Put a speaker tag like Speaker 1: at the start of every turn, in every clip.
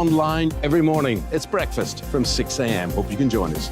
Speaker 1: Online every morning. It's breakfast from 6 a.m. Hope you can join us.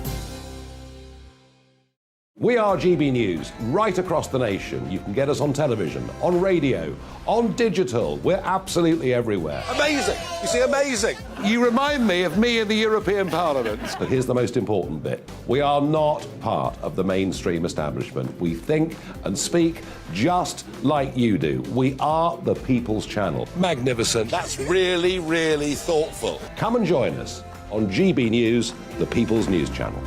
Speaker 2: We are GB News, right across the nation. You can get us on television, on radio, on digital. We're absolutely everywhere.
Speaker 3: Amazing. You see, amazing.
Speaker 2: You remind me of me in the European Parliament. But here's the most important bit. We are not part of the mainstream establishment. We think and speak just like you do. We are the People's Channel.
Speaker 3: Magnificent. That's really, really thoughtful.
Speaker 2: Come and join us on GB News, the People's News Channel.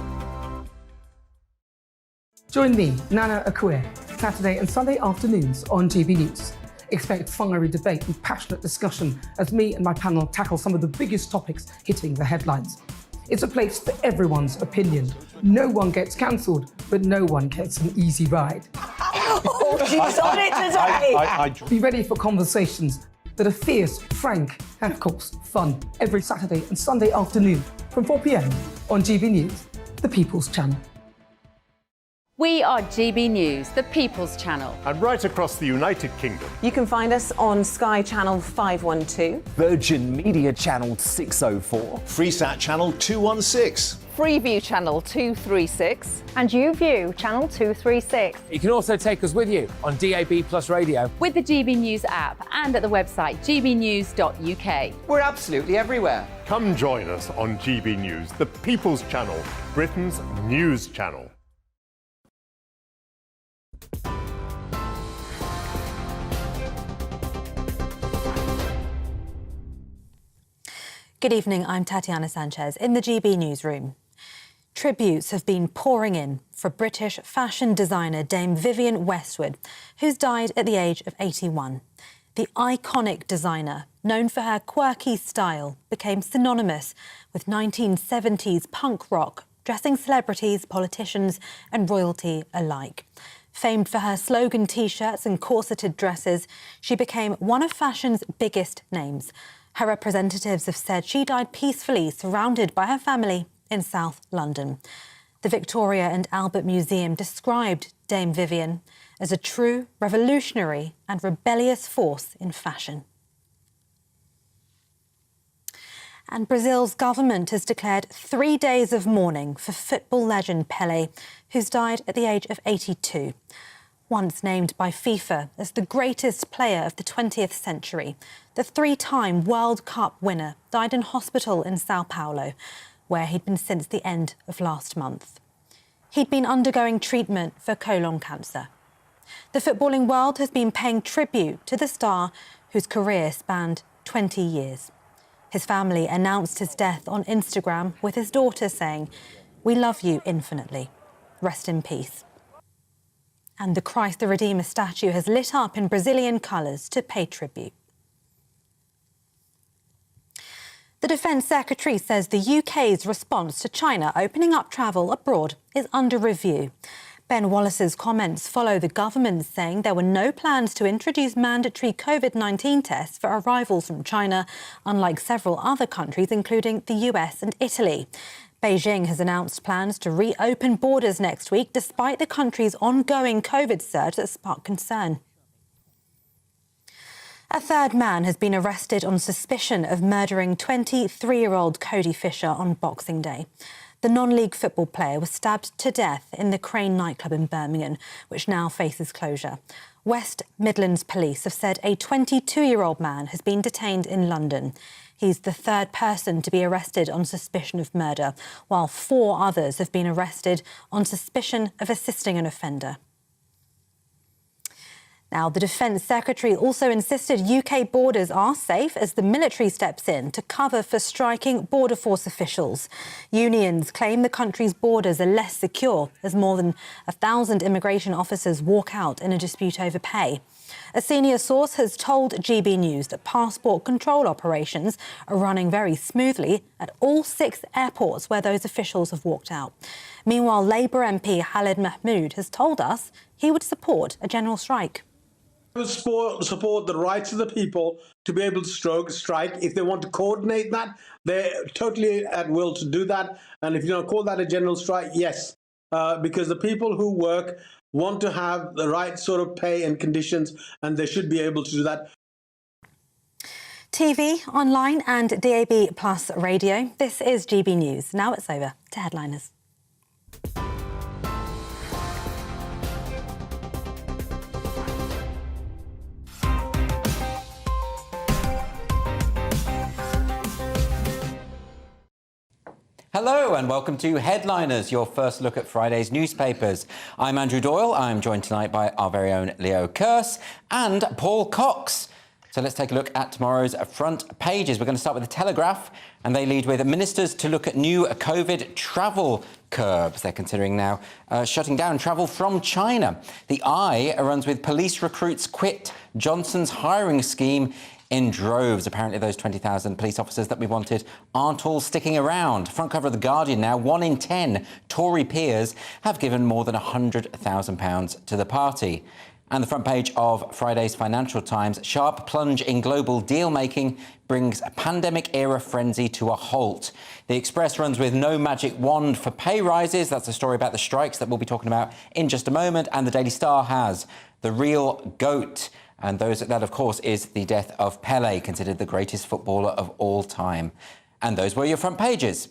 Speaker 4: Join me, Nana Akue, Saturday and Sunday afternoons on GB News. Expect fiery debate and passionate discussion as me and my panel tackle some of the biggest topics hitting the headlines. It's a place for everyone's opinion. No one gets cancelled, but no one gets an easy ride.
Speaker 5: Oh, she's on it today!
Speaker 4: Be ready for conversations that are fierce, frank, and of course, fun. Every Saturday and Sunday afternoon from 4 p.m. on GB News, the People's Channel.
Speaker 6: We are GB News, the People's Channel.
Speaker 7: And right across the United Kingdom.
Speaker 5: You can find us on Sky Channel 512.
Speaker 8: Virgin Media Channel 604.
Speaker 3: Freesat Channel 216.
Speaker 6: Freeview Channel 236.
Speaker 9: And YouView Channel 236.
Speaker 10: You can also take us with you on DAB Plus Radio.
Speaker 6: With the GB News app and at the website gbnews.uk.
Speaker 8: We're absolutely everywhere.
Speaker 7: Come join us on GB News, the People's Channel, Britain's news channel.
Speaker 11: Good evening, I'm Tatiana Sanchez in the GB newsroom. Tributes have been pouring in for British fashion designer Dame Vivienne Westwood, who's died at the age of 81. The iconic designer, known for her quirky style, became synonymous with 1970s punk rock, dressing celebrities, politicians and royalty alike. Famed for her slogan T-shirts and corseted dresses, she became one of fashion's biggest names. Her representatives have said she died peacefully, surrounded by her family in South London. The Victoria and Albert Museum described Dame Vivienne as a true revolutionary and rebellious force in fashion. And Brazil's government has declared 3 days of mourning for football legend Pelé, who's died at the age of 82. Once named by FIFA as the greatest player of the 20th century, the three-time World Cup winner died in hospital in Sao Paulo, where he'd been since the end of last month. He'd been undergoing treatment for colon cancer. The footballing world has been paying tribute to the star whose career spanned 20 years. His family announced his death on Instagram with his daughter saying, "We love you infinitely. Rest in peace." And the Christ the Redeemer statue has lit up in Brazilian colours to pay tribute. The Defence Secretary says the UK's response to China opening up travel abroad is under review. Ben Wallace's comments follow the government saying there were no plans to introduce mandatory COVID-19 tests for arrivals from China, unlike several other countries, including the US and Italy. Beijing has announced plans to reopen borders next week, despite the country's ongoing COVID surge that sparked concern. A third man has been arrested on suspicion of murdering 23-year-old Cody Fisher on Boxing Day. The non-league football player was stabbed to death in the Crane nightclub in Birmingham, which now faces closure. West Midlands Police have said a 22-year-old man has been detained in London. He's the third person to be arrested on suspicion of murder, while 4 others have been arrested on suspicion of assisting an offender. Now, the Defence Secretary also insisted UK borders are safe as the military steps in to cover for striking Border Force officials. Unions claim the country's borders are less secure as more than 1,000 immigration officers walk out in a dispute over pay. A senior source has told GB News that passport control operations are running very smoothly at all 6 airports where those officials have walked out. Meanwhile, Labour MP Khalid Mahmood has told us he would support a general strike.
Speaker 12: I would support the rights of the people to be able to strike. If they want to coordinate that, they're totally at will to do that. And if you don't call that a general strike, yes, because the people who work want to have the right sort of pay and conditions, and they should be able to do that.
Speaker 11: TV, online and DAB Plus radio. This is GB News. Now it's over to headliners.
Speaker 13: Hello and welcome to Headliners, your first look at Friday's newspapers. I'm Andrew Doyle. I'm joined tonight by our very own Leo Kearse and Paul Cox. So let's take a look at tomorrow's front pages. We're going to start with the Telegraph, and they lead with ministers to look at new COVID travel curbs. They're considering now shutting down travel from China. The Eye runs with police recruits quit Johnson's hiring scheme in droves. Apparently those 20,000 police officers that we wanted aren't all sticking around. Front cover of The Guardian now, 1 in 10 Tory peers have given more than £100,000 to the party. And the front page of Friday's Financial Times, sharp plunge in global deal-making brings a pandemic-era frenzy to a halt. The Express runs with no magic wand for pay rises. That's a story about the strikes that we'll be talking about in just a moment. And the Daily Star has the real GOAT. And that, of course, is the death of Pele, considered the greatest footballer of all time. And those were your front pages.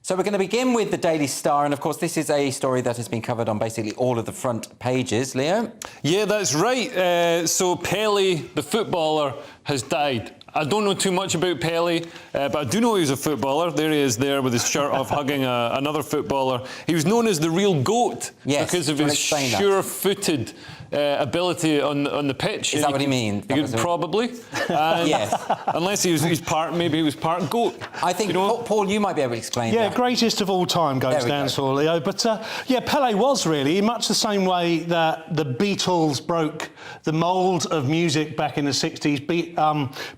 Speaker 13: So we're going to begin with the Daily Star, and of course this is a story that has been covered on basically all of the front pages. Leo?
Speaker 14: Yeah, that's right. So Pele, the footballer, has died. I don't know too much about Pele, but I do know he was a footballer. There he is there with his shirt off hugging another footballer. He was known as the real GOAT because of his sure-footed ability on the pitch.
Speaker 13: Is that what he means?
Speaker 14: Probably.
Speaker 13: Yes.
Speaker 14: Unless he's part, maybe he was part GOAT.
Speaker 13: I think, Paul, you might be able to explain that.
Speaker 15: Yeah, greatest of all time goes down for Leo. But yeah, Pele was really, in much the same way that the Beatles broke the mould of music back in the 60s.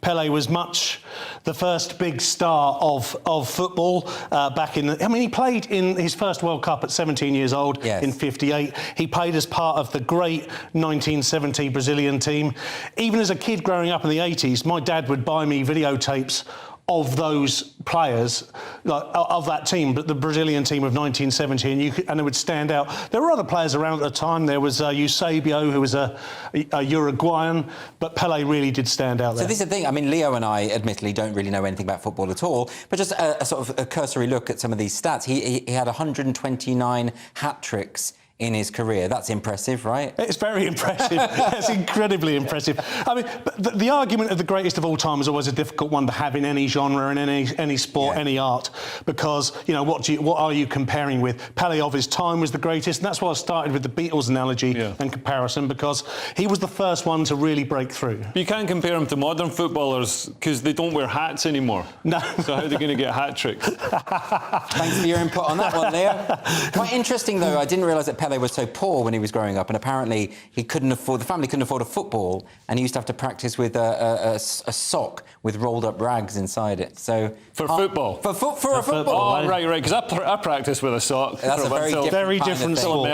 Speaker 15: Pele was much the first big star of football back in the... I mean, he played in his first World Cup at 17 years old in 58. He played as part of the great 1970 Brazilian team. Even as a kid growing up in the 80s, my dad would buy me videotapes of those players, of that team, but the Brazilian team of 1970, and it would stand out. There were other players around at the time. There was Eusebio, who was a Uruguayan, but Pele really did stand out there.
Speaker 13: So this is the thing. I mean, Leo and I, admittedly, don't really know anything about football at all, but just a sort of a cursory look at some of these stats. He had 129 hat-tricks in his career. That's impressive, right?
Speaker 15: It's very impressive. It's incredibly impressive. I mean, the argument of the greatest of all time is always a difficult one to have in any genre, in any sport, any art, because, you know, what are you comparing with? Pele of his time was the greatest, and that's why I started with the Beatles analogy and comparison, because he was the first one to really break through.
Speaker 14: You can't compare him to modern footballers because they don't wear hats anymore.
Speaker 15: No.
Speaker 14: So how are they going to get hat tricks?
Speaker 13: Thanks for your input on that one, Leo. Quite interesting, though. I didn't realise that Pele was so poor when he was growing up, and apparently the family couldn't afford a football, and he used to have to practice with a sock with rolled up rags inside it. So
Speaker 14: for football,
Speaker 13: for a football.
Speaker 14: Oh, right, because I practice with a sock.
Speaker 13: That's a very different
Speaker 15: sport.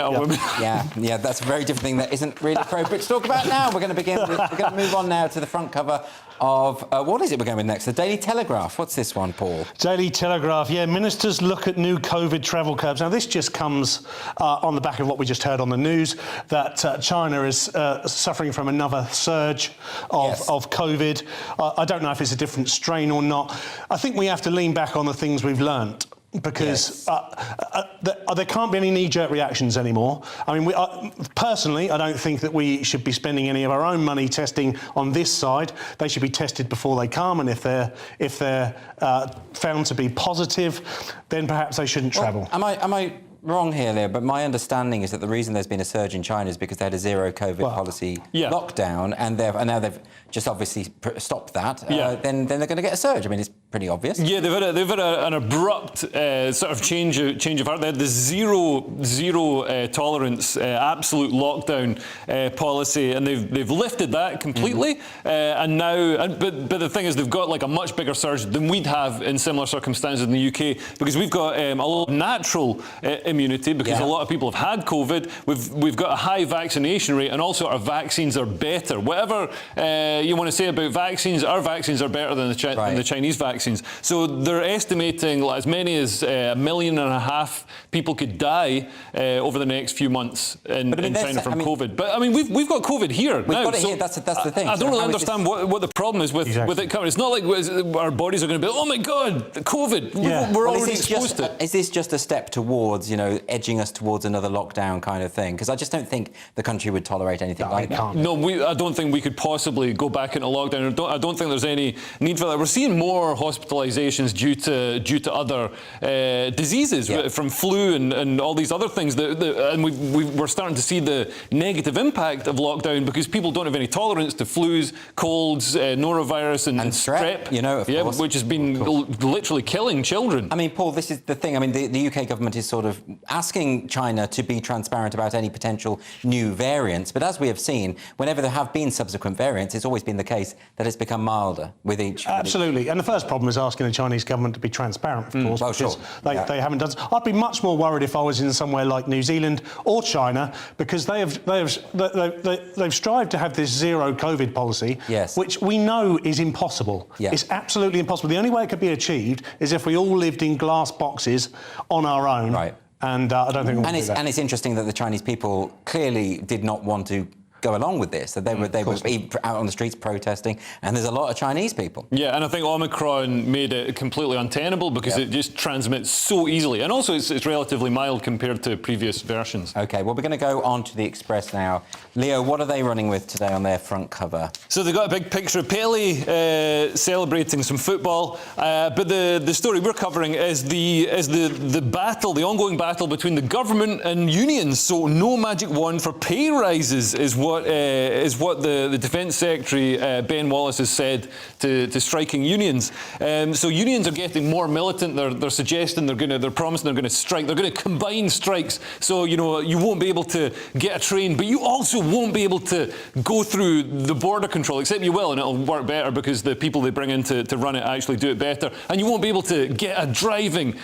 Speaker 13: Yeah, that's a very different thing that isn't really appropriate to talk about now. We're going to move on now to the front cover of what is it we're going with next? The Daily Telegraph. What's this one, Paul?
Speaker 15: Daily Telegraph. Yeah, ministers look at new COVID travel curbs. Now, this just comes on the back of what we just heard on the news, that China is suffering from another surge of COVID. I don't know if it's a different strain or not. I think we have to lean back on the things we've learnt, because there can't be any knee-jerk reactions anymore. I mean, personally, I don't think that we should be spending any of our own money testing on this side. They should be tested before they come, and if they're found to be positive, then perhaps they shouldn't travel.
Speaker 13: Am I wrong here, Leo, but my understanding is that the reason there's been a surge in China is because they had a zero COVID policy lockdown, and now they've just obviously stopped that. Then they're going to get a surge. I mean, it's pretty obvious.
Speaker 14: Yeah, they've had an abrupt sort of change of heart. They had the zero tolerance, absolute lockdown policy, and they've lifted that completely. And now, but the thing is, they've got like a much bigger surge than we'd have in similar circumstances in the UK, because we've got a lot of natural immunity, because a lot of people have had COVID. We've got a high vaccination rate, and also our vaccines are better. Whatever you want to say about vaccines, our vaccines are better than the Chinese vaccines. vaccines. So they're estimating as many as 1.5 million people could die over the next few months in China from COVID. But I mean, we've got COVID here now.
Speaker 13: We've got it here. That's the thing.
Speaker 14: I don't really understand what the problem is with it coming. It's not like our bodies are going to be, oh my God, COVID.
Speaker 15: Yeah.
Speaker 14: We're already exposed to it.
Speaker 13: Is this just a step towards, edging us towards another lockdown kind of thing? Because I just don't think the country would tolerate anything like that.
Speaker 14: No, I don't think we could possibly go back into lockdown. I don't think there's any need for that. We're seeing more hospitalisations due to other diseases, from flu and all these other things. And we're starting to see the negative impact of lockdown because people don't have any tolerance to flus, colds, norovirus and strep.
Speaker 13: Of course.
Speaker 14: Which has been literally killing children.
Speaker 13: I mean, Paul, this is the thing. I mean, the UK government is sort of asking China to be transparent about any potential new variants. But as we have seen, whenever there have been subsequent variants, it's always been the case that it's become milder with each.
Speaker 15: Absolutely. And the first problem is asking the Chinese government to be transparent, of course, because they haven't done so. I'd be much more worried if I was in somewhere like New Zealand or China, because they've strived to have this zero COVID policy, which we know is impossible. It's absolutely impossible. The only way it could be achieved is if we all lived in glass boxes on our own. Right. And I don't think we'll do that.
Speaker 13: And it's interesting that the Chinese people clearly did not want to go along with this, that they were out on the streets protesting, and there's a lot of Chinese people.
Speaker 14: Yeah, and I think Omicron made it completely untenable because it just transmits so easily, and also it's relatively mild compared to previous versions.
Speaker 13: OK, well, we're going to go on to the Express now. Leo, what are they running with today on their front cover?
Speaker 14: So they've got a big picture of Pele celebrating some football, but the story we're covering is the battle, the ongoing battle between the government and unions. So no magic wand for pay rises is what the Defence Secretary Ben Wallace has said to striking unions. So unions are getting more militant. They're suggesting they're promising they're going to strike. They're going to combine strikes. So you won't be able to get a train, but you also won't be able to go through the border control, except you will, and it'll work better because the people they bring in to run it actually do it better. And you won't be able to get a driving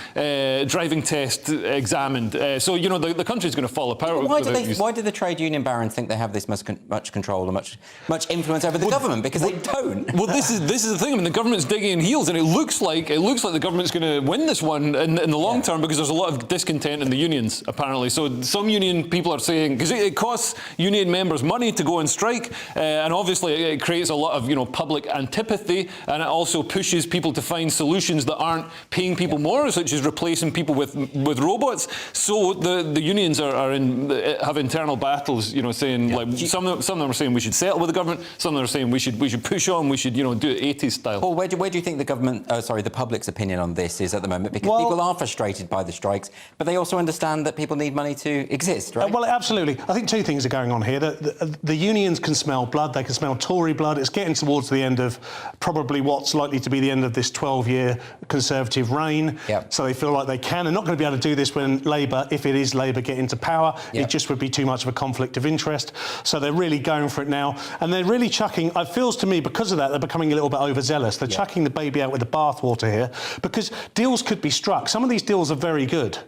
Speaker 14: test examined. So the country's going to fall apart.
Speaker 13: Why do the trade union barons think they have this much control and much influence over the government? Because they don't.
Speaker 14: Well, this is the thing. I mean, the government's digging in heels, and it looks like the government's going to win this one in the long term, because there's a lot of discontent in the unions apparently. So some union people are saying, because it costs union members money to go and strike, and obviously it creates a lot of public antipathy, and it also pushes people to find solutions that aren't paying people more, such as replacing people with robots. So the unions have internal battles, saying some of them are saying we should settle with the government. Some of them are saying we should push on. We should do it 80s style.
Speaker 13: Paul, where do you think the public's opinion on this is at the moment? Because people are frustrated by the strikes, but they also understand that people need money to exist, right?
Speaker 15: Well, absolutely. I think two things are going on here. The unions can smell blood. They can smell Tory blood. It's getting towards the end of probably what's likely to be the end of this 12-year Conservative reign. So they feel like they can. They're not going to be able to do this when Labour, if it is Labour, get into power. It just would be too much of a conflict of interest. So they're really going for it now. And they're really chucking, it feels to me, because of that, they're becoming a little bit overzealous. They're chucking the baby out with the bathwater here, because deals could be struck. Some of these deals are very good.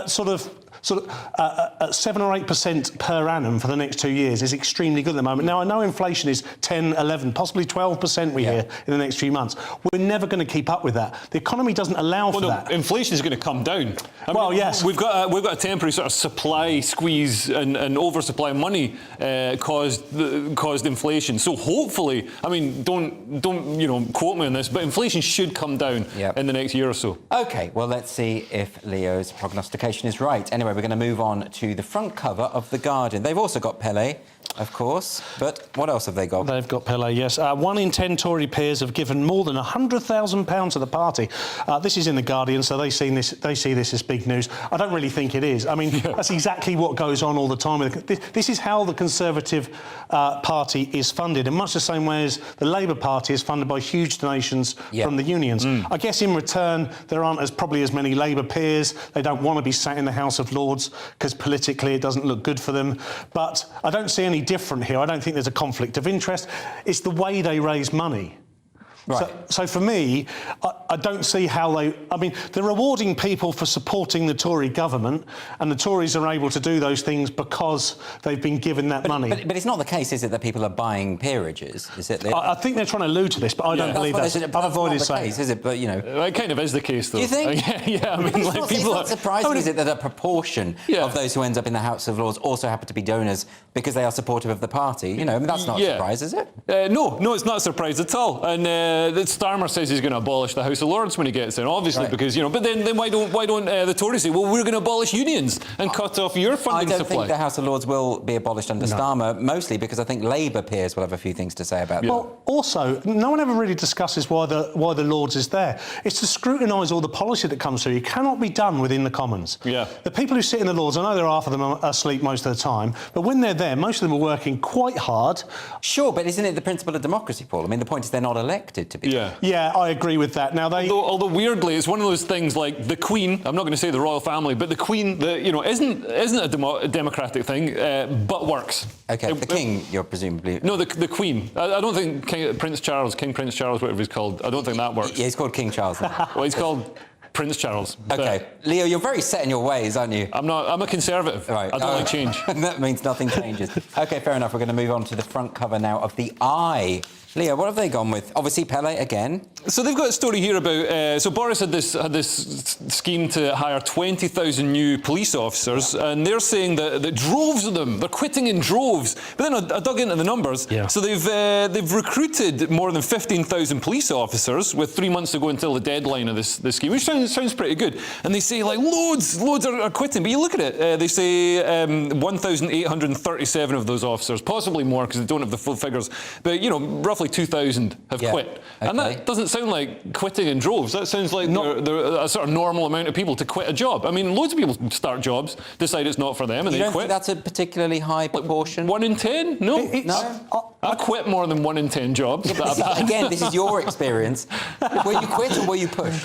Speaker 15: Sort of 7 or 8% per annum for the next 2 years is extremely good at the moment. Now, I know inflation is 10, 11, possibly 12% we hear in the next few months. We're never going to keep up with that. The economy doesn't allow for that.
Speaker 14: Inflation is going to come down. I mean,
Speaker 15: yes.
Speaker 14: We've got a temporary sort of supply squeeze and oversupply of money caused inflation. So hopefully, I mean, don't quote me on this, but inflation should come down in the next year or so.
Speaker 13: OK, well, let's see if Leo's prognostication is right. Anyway, we're going to move on to the front cover of The Guardian. They've also got Pele, of course, but what else have they got?
Speaker 15: They've got Pele, yes. 1 in 10 Tory peers have given more than £100,000 to the party. This is in The Guardian, so they see this as big news. I don't really think it is. I mean, that's exactly what goes on all the time. This is how the Conservative Party is funded, in much the same way as the Labour Party is funded by huge donations from the unions. I guess in return, there aren't probably as many Labour peers. They don't want to be sat in the House of Lords because politically it doesn't look good for them. But I don't see any different here. I don't think there's a conflict of interest. It's the way they raise money. Right. So for me, I don't see how they... I mean, they're rewarding people for supporting the Tory government, and the Tories are able to do those things because they've been given that money.
Speaker 13: But it's not the case, is it, that people are buying peerages? Is it?
Speaker 15: I think they're trying to allude to this, but I don't believe that. I've avoided saying
Speaker 13: it. Is it? But, you know...
Speaker 14: It kind of is the case, though.
Speaker 13: Do you think?
Speaker 14: Yeah, I mean,
Speaker 13: it's
Speaker 14: like,
Speaker 13: not,
Speaker 14: people
Speaker 13: it's not surprising, is it, that a proportion
Speaker 14: Yeah.
Speaker 13: of those who end up in the House of Lords also happen to be donors because they are supportive of the party? You know, I mean, that's not a surprise, is it?
Speaker 14: No, it's not a surprise at all. And Starmer says he's going to abolish the House of Lords when he gets in, obviously, because, you know, but then why don't the Tories say, well, we're going to abolish unions and cut off your funding supply?
Speaker 13: I don't think the House of Lords will be abolished under Starmer, mostly because I think Labour peers will have a few things to say about that.
Speaker 15: Well, also, no one ever really discusses why the Lords is there. It's to scrutinise all the policy that comes through. It cannot be done within the Commons. Yeah. The people who sit in the Lords, I know there are half of them asleep most of the time, but when they're there, most of them are working quite hard.
Speaker 13: Sure, but isn't it the principle of democracy, Paul? I mean, the point is they're not elected to be.
Speaker 15: Yeah, I agree with that. Now
Speaker 14: although weirdly, it's one of those things like the Queen. I'm not going to say the royal family, but the Queen, isn't a democratic thing, but works.
Speaker 13: Okay, the King, you're presumably.
Speaker 14: No, the Queen. I don't think King Prince Charles, whatever he's called. I don't think that works.
Speaker 13: Yeah, he's called King Charles.
Speaker 14: Well, he's called Prince Charles.
Speaker 13: Okay, Leo, you're very set in your ways, aren't you?
Speaker 14: I'm not. I'm a conservative.
Speaker 13: Right.
Speaker 14: I don't like change.
Speaker 13: That means nothing changes. Okay, fair enough. We're going to move on to the front cover now of the Eye. Leo, what have they gone with? Obviously, Pele again.
Speaker 14: So they've got a story here about... so Boris had this scheme to hire 20,000 new police officers, and they're saying that droves of them, they're quitting in droves. But then I dug into the numbers. Yeah. So they've recruited more than 15,000 police officers with 3 months to go until the deadline of this scheme, which sounds pretty good. And they say, like, loads are quitting. But you look at it, they say 1,837 of those officers, possibly more because they don't have the full figures, but, you know, roughly 2,000 have quit. Okay. And that doesn't sound like quitting in droves. That sounds like they're a sort of normal amount of people to quit a job. I mean, loads of people start jobs, decide it's not for them, and
Speaker 13: you
Speaker 14: they
Speaker 13: don't
Speaker 14: quit.
Speaker 13: think that's a particularly high proportion?
Speaker 14: 1 in 10? No. I quit more than 1 in 10 jobs.
Speaker 13: Again, this is your experience. Will you quit or will you push?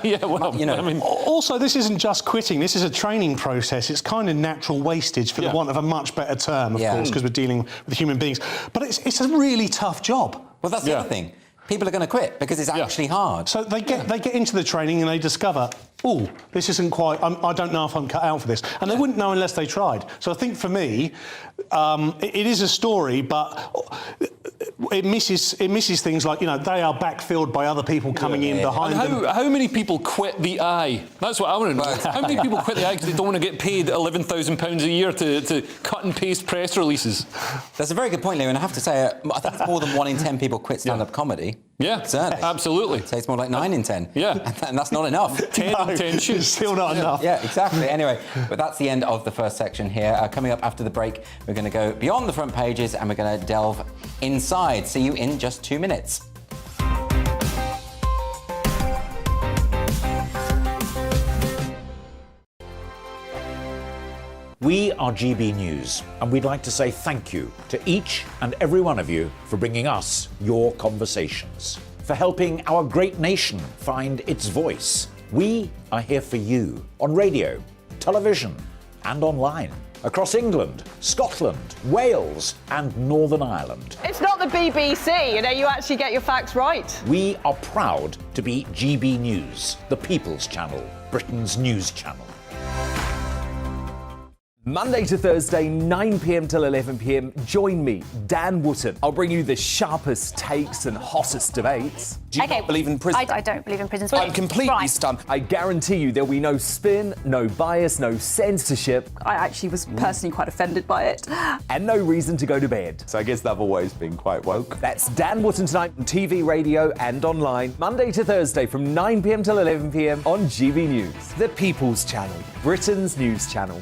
Speaker 14: Yeah, well,
Speaker 15: you know. I mean, also, this isn't just quitting. This is a training process. It's kind of natural wastage, for the want of a much better term, of course, because we're dealing with human beings. But it's a really tough job.
Speaker 13: Well, that's the other thing. People are going to quit because it's actually hard.
Speaker 15: So they get into the training and they discover, oh, this isn't quite... I don't know if I'm cut out for this. And they wouldn't know unless they tried. So I think for me, it is a story, but it misses things like, you know, they are backfilled by other people coming in behind them.
Speaker 14: How many people quit the Eye? That's what I want to know. How many people quit the Eye because they don't want to get paid £11,000 a year to cut and paste press releases?
Speaker 13: That's a very good point, Leo, and I have to say, I think it's more than 1 in 10 people quit stand-up comedy.
Speaker 14: Yeah,
Speaker 13: certainly.
Speaker 14: Absolutely.
Speaker 13: I'd say it's more like 9 in 10.
Speaker 14: Yeah.
Speaker 13: And that's not enough.
Speaker 14: 10 in 10 shoots.
Speaker 15: It's still not enough.
Speaker 13: Yeah, exactly. Anyway, but that's the end of the first section here. Coming up after the break, we're going to go beyond the front pages and we're going to delve inside. See you in just 2 minutes.
Speaker 16: We are GB News, and we'd like to say thank you to each and every one of you for bringing us your conversations, for helping our great nation find its voice. We are here for you on radio, television, and online, across England, Scotland, Wales, and Northern Ireland.
Speaker 9: It's not the BBC, you know, you actually get your facts right.
Speaker 16: We are proud to be GB News, the People's Channel, Britain's news channel.
Speaker 17: Monday to Thursday, 9 p.m. till 11 p.m. Join me, Dan Wootton. I'll bring you the sharpest takes and hottest debates. Do you not believe in prison?
Speaker 9: I don't believe in prison.
Speaker 17: I'm completely stunned. I guarantee you there'll be no spin, no bias, no censorship.
Speaker 9: I actually was personally quite offended by it.
Speaker 17: And no reason to go to bed.
Speaker 18: So I guess they've always been quite woke.
Speaker 17: That's Dan Wootton tonight on TV, radio and online. Monday to Thursday from 9 p.m. till 11 p.m. on GB News. The People's Channel, Britain's news channel.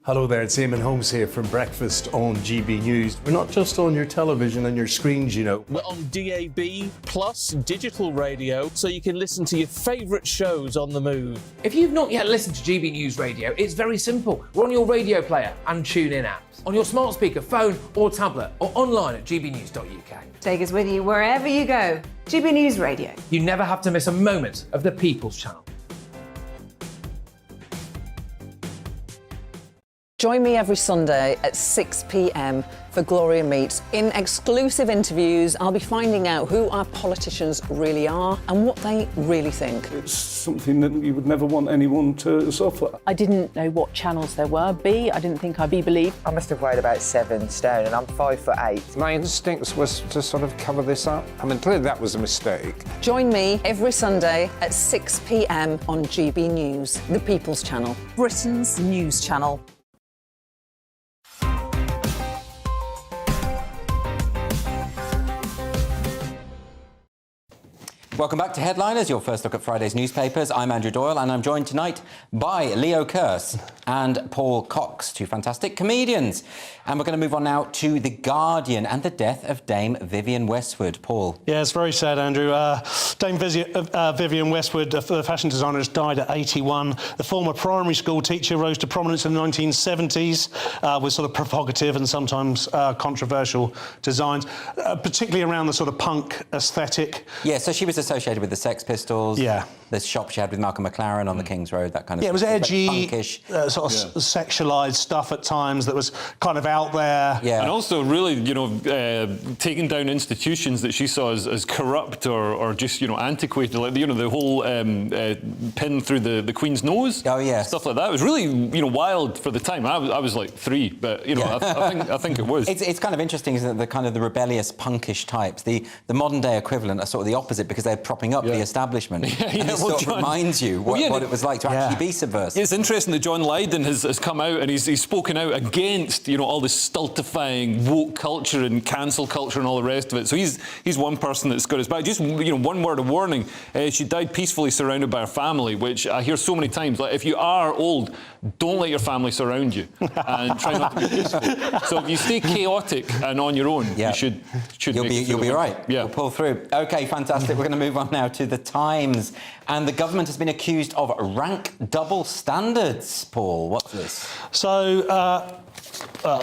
Speaker 19: Hello there, it's Eamon Holmes here from Breakfast on GB News. We're not just on your television and your screens, you know.
Speaker 20: We're on DAB plus digital radio, so you can listen to your favourite shows on the move.
Speaker 10: If you've not yet listened to GB News Radio, it's very simple. We're on your radio player and TuneIn apps, on your smart speaker, phone or tablet, or online at gbnews.uk.
Speaker 5: Take us with you wherever you go. GB News Radio.
Speaker 10: You never have to miss a moment of the People's Channel.
Speaker 21: Join me every Sunday at 6 p.m. for
Speaker 9: for Gloria Meets. In exclusive interviews, I'll be finding out who our politicians really are and what they really think.
Speaker 19: It's something that you would never want anyone to suffer.
Speaker 9: I didn't know what channels there were. B, I didn't think I'd be believed.
Speaker 8: I must have weighed about 7 stone and I'm 5'8".
Speaker 18: My instincts was to sort of cover this up. I mean, clearly that was a mistake.
Speaker 9: Join me every Sunday at 6 p.m. on GB News, the People's Channel, Britain's news channel.
Speaker 13: Welcome back to Headliners, your first look at Friday's newspapers. I'm Andrew Doyle, and I'm joined tonight by Leo Kearse and Paul Cox, two fantastic comedians. And we're going to move on now to The Guardian and the death of Dame Vivienne Westwood. Paul.
Speaker 15: Yeah, it's very sad, Andrew. Dame Vivienne Westwood, the fashion designer, has died at 81. The former primary school teacher rose to prominence in the 1970s with sort of provocative and sometimes controversial designs, particularly around the sort of punk aesthetic.
Speaker 13: Yeah, so she was associated with the Sex Pistols.
Speaker 15: Yeah.
Speaker 13: The shop she had with Malcolm McLaren on the King's Road, that kind of
Speaker 15: Yeah, it was edgy,
Speaker 13: punkish.
Speaker 15: sort of sexualised stuff at times that was kind of out there.
Speaker 14: Yeah. And also really, you know, taking down institutions that she saw as corrupt or just, you know, antiquated, like, you know, the whole pin through the Queen's nose.
Speaker 13: Oh, yeah.
Speaker 14: Stuff like that. It was really, you know, wild for the time. I was like 3, but, you know, I think it was.
Speaker 13: It's kind of interesting, isn't it, the kind of the rebellious, punkish types. The modern-day equivalent are sort of the opposite because they're propping up the establishment. And it sort of reminds you what it was like to actually be subversive.
Speaker 14: It's interesting that John Lydon has come out and he's spoken out against, you know, all this stultifying woke culture and cancel culture and all the rest of it. So he's one person that's got his back. Just, you know, one word of warning. She died peacefully surrounded by her family, which I hear so many times. Like, if you are old, don't let your family surround you and try not to be peaceful. So if you stay chaotic and on your own, you should
Speaker 13: You'll be right. Yeah. We'll pull through. OK, fantastic. We're going to move on now to The Times. And the government has been accused of rank double standards. Paul, what's this?
Speaker 15: So,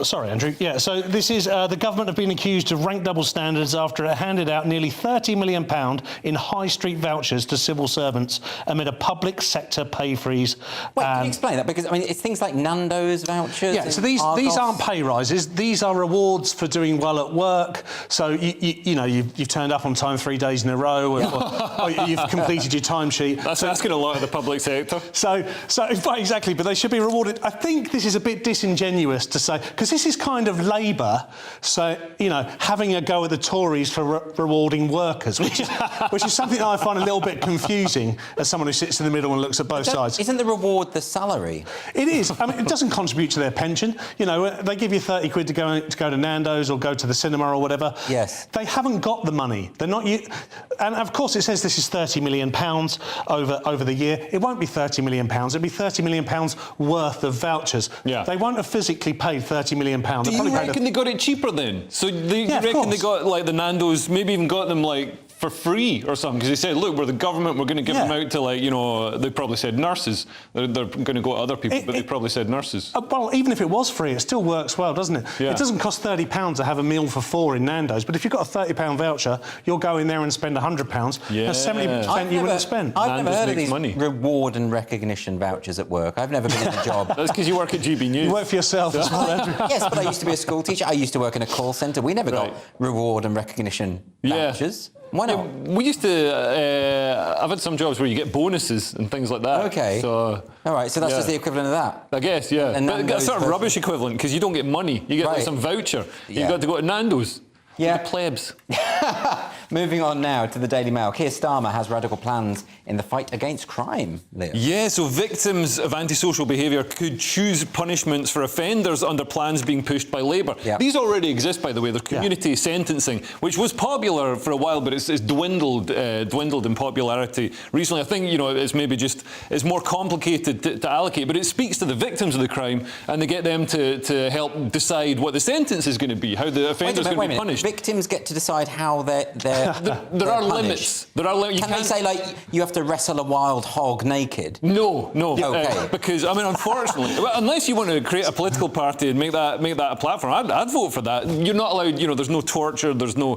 Speaker 15: sorry, Andrew. Yeah, so this is the government have been accused of rank double standards after it handed out nearly £30 million in high street vouchers to civil servants amid a public sector pay freeze.
Speaker 13: Wait, can you explain that? Because, I mean, it's things like Nando's vouchers.
Speaker 15: Yeah, so these aren't pay rises. These are rewards for doing well at work. So, you know, you've turned up on time 3 days in a row, or you've completed your timesheet.
Speaker 14: That's asking a lot of the public sector.
Speaker 15: So exactly, but they should be rewarded. I think this is a bit disingenuous to say, because this is kind of Labour, so, you know, having a go at the Tories for rewarding workers, which is something that I find a little bit confusing as someone who sits in the middle and looks at both sides.
Speaker 13: Isn't the reward the salary?
Speaker 15: It is. I mean, it doesn't contribute to their pension. You know, they give you 30 quid to go to Nando's or go to the cinema or whatever.
Speaker 13: Yes.
Speaker 15: They haven't got the money. They're not. And of course, it says this is £30 million over the year. It won't be £30 million. It'll be £30 million worth of vouchers.
Speaker 14: Yeah.
Speaker 15: They won't have physically paid £30 million.
Speaker 14: Do you reckon they got it cheaper then? So you reckon they got, like, the Nando's, maybe even got them, like, for free or something? Because they said, look, we're the government, we're going to give them out to, like, you know, they probably said nurses. They're going to go to other people, but they probably said nurses.
Speaker 15: Well, even if it was free, it still works well, doesn't it?
Speaker 14: Yeah.
Speaker 15: It doesn't cost £30 to have a meal for 4 in Nando's, but if you've got a £30 voucher, you'll go in there and spend £100.
Speaker 14: Yeah.
Speaker 15: That's 70% you wouldn't spend.
Speaker 13: I've never heard of these reward and recognition vouchers at work. I've never been in a job.
Speaker 14: That's because you work at GB News.
Speaker 15: You work for yourself as well, Andrew.
Speaker 13: Yes, but I used to be a school teacher. I used to work in a call centre. We never got reward and recognition vouchers. Why not?
Speaker 14: We used to... I've had some jobs where you get bonuses and things like that.
Speaker 13: OK.
Speaker 14: So,
Speaker 13: all right, so that's just the equivalent of that?
Speaker 14: I guess, yeah.
Speaker 13: And
Speaker 14: but it's sort of rubbish equivalent, because you don't get money. You get like some voucher. You've got to go to Nando's.
Speaker 13: Yeah.
Speaker 14: The plebs.
Speaker 13: Moving on now to the Daily Mail. Keir Starmer has radical plans in the fight against crime, Leo.
Speaker 14: Yeah, so victims of antisocial behaviour could choose punishments for offenders under plans being pushed by Labour.
Speaker 13: Yeah.
Speaker 14: These already exist, by the way. They're community sentencing, which was popular for a while, but it's dwindled in popularity recently. I think, you know, it's maybe just it's more complicated to allocate, but it speaks to the victims of the crime, and they get them to help decide what the sentence is going to be, how the offender's going to be punished.
Speaker 13: Victims get to decide how their There
Speaker 14: are limits. There are limits.
Speaker 13: Can they say, like, you have to wrestle a wild hog naked?
Speaker 14: No.
Speaker 13: Okay.
Speaker 14: Because, I mean, unfortunately, unless you want to create a political party and make that a platform, I'd vote for that. You're not allowed, there's no torture, there's no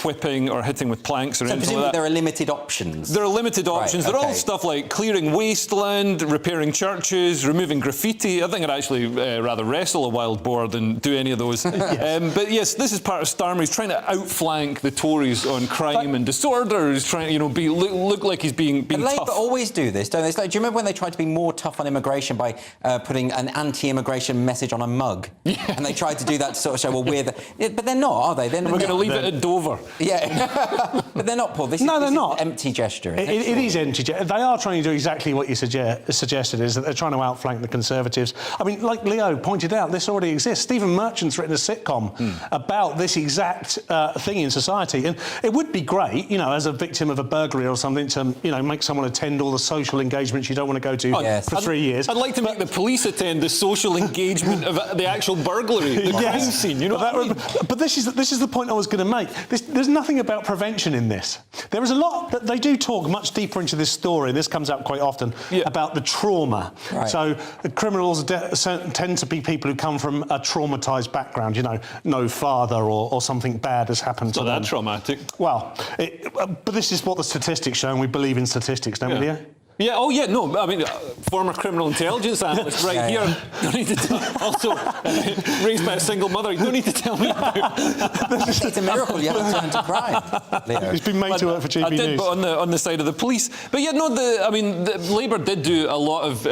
Speaker 14: whipping or hitting with planks or anything like
Speaker 13: presumably
Speaker 14: that.
Speaker 13: there are limited options.
Speaker 14: There are limited options.
Speaker 13: Right,
Speaker 14: They're all
Speaker 13: okay.
Speaker 14: stuff like clearing wasteland, repairing churches, removing graffiti. I think I'd actually rather wrestle a wild boar than do any of those.
Speaker 15: Yes.
Speaker 14: But yes, this is part of Starmer. He's trying to outflank the Tories on crime and disorder. He's trying to, look like he's being
Speaker 13: But
Speaker 14: tough.
Speaker 13: Labour always do this, don't they? It's like, do you remember when they tried to be more tough on immigration by putting an anti-immigration message on a mug? Yeah. And they tried to do that to sort of show, well, we're the... But they're not, are they?
Speaker 14: We're going to leave it at Dover.
Speaker 13: Yeah. But they're not, Paul. This is an empty gesture.
Speaker 15: It is empty. They are trying to do exactly what you suggested, is that they're trying to outflank the Conservatives. I mean, like Leo pointed out, this already exists. Stephen Merchant's written a sitcom about this exact thing in society. And it would be great, as a victim of a burglary or something, to, make someone attend all the social engagements you don't want to go to for 3 years.
Speaker 14: I'd like to make the police attend the social engagement of the actual burglary, the crime scene.
Speaker 15: But this is the point I was going to make. There's nothing about prevention in this. There is a lot that they do talk much deeper into this story. This comes up quite often about the trauma.
Speaker 13: Right.
Speaker 15: So the criminals tend to be people who come from a traumatised background. No father or something bad has happened to them.
Speaker 14: Not that traumatic.
Speaker 15: Well, but this is what the statistics show, and we believe in statistics, don't we, Leo?
Speaker 14: Yeah, no, I mean, former criminal intelligence analyst here. Don't need to also raised by a single mother. You don't need to tell me about
Speaker 13: It's a miracle you haven't turned to crime, Leo.
Speaker 15: He's been made to work for GBNews.
Speaker 14: I did, but on the side of the police. But Labour did do a lot of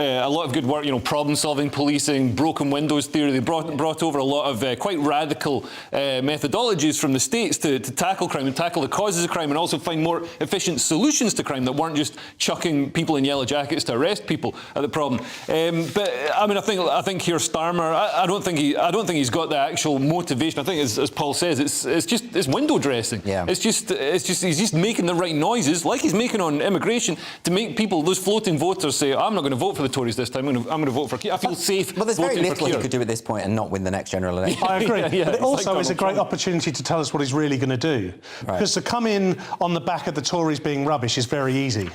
Speaker 14: good work. Problem-solving policing, broken windows theory. They brought over a lot of quite radical methodologies from the States to tackle crime and tackle the causes of crime, and also find more efficient solutions to crime that weren't just chucking people in yellow jackets to arrest people at the problem. But I mean, I think here Starmer, I don't think he's got the actual motivation. I think, as Paul says, it's window dressing.
Speaker 13: Yeah.
Speaker 14: He's just making the right noises, like he's making on immigration, to make people, those floating voters, say, I'm not going to vote for the Tories this time. I'm going to vote for Keir. I feel safe.
Speaker 13: Well, there's very
Speaker 14: voting for
Speaker 13: little he
Speaker 14: Keir.
Speaker 13: could do at this point and not win the next general election.
Speaker 15: I agree. But it also
Speaker 14: like
Speaker 15: is a great opportunity to tell us what he's really going to do.
Speaker 13: Right.
Speaker 15: Because to come in on the back of the Tories being rubbish is very easy.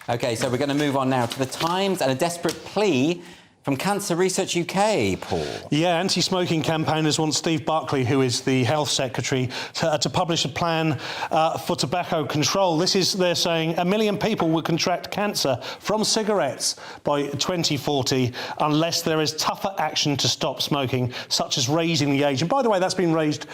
Speaker 13: OK, so we're going to move on now to The Times and a desperate plea from Cancer Research UK, Paul.
Speaker 15: Yeah, anti-smoking campaigners want Steve Barclay, who is the Health Secretary, to publish a plan for tobacco control. They're saying 1 million people will contract cancer from cigarettes by 2040 unless there is tougher action to stop smoking, such as raising the age. And by the way, that's been raised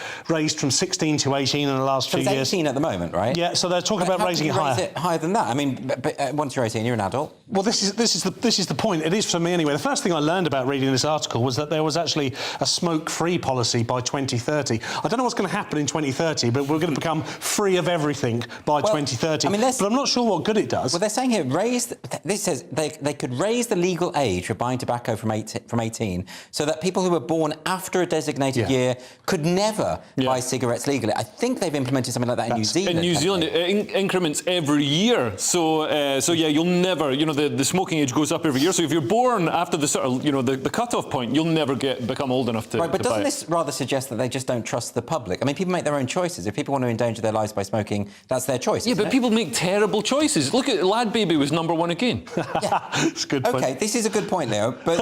Speaker 15: from 16 to 18 in the last few years.
Speaker 13: It's 18 at the moment, right?
Speaker 15: Yeah, so they're talking about raising it higher.
Speaker 13: Raise it higher than that? I mean, once you're 18, you're an adult.
Speaker 15: Well, this is the point. It is for me anyway. The first thing I learned about reading this article was that there was actually a smoke-free policy by 2030. I don't know what's going to happen in 2030, but we're going to become free of everything by 2030. I mean, but I'm not sure what good it does.
Speaker 13: Well, they're saying here, this says they could raise the legal age for buying tobacco from 18, so that people who were born after a designated year could never buy cigarettes legally. I think they've implemented something like that in New Zealand.
Speaker 14: In New Zealand, it increments every year. So yeah, you'll never, the smoking age goes up every year. So if you're born after the sort of, the cut-off point, you'll never become old enough to
Speaker 13: Right, but
Speaker 14: to buy
Speaker 13: doesn't
Speaker 14: it.
Speaker 13: this rather suggest that they just don't trust the public? I mean, people make their own choices. If people want to endanger their lives by smoking, that's their choice.
Speaker 14: Yeah, but people make terrible choices. Look at Lad Baby was #1 again.
Speaker 15: It's a good point.
Speaker 13: OK, this is a good point, Leo, but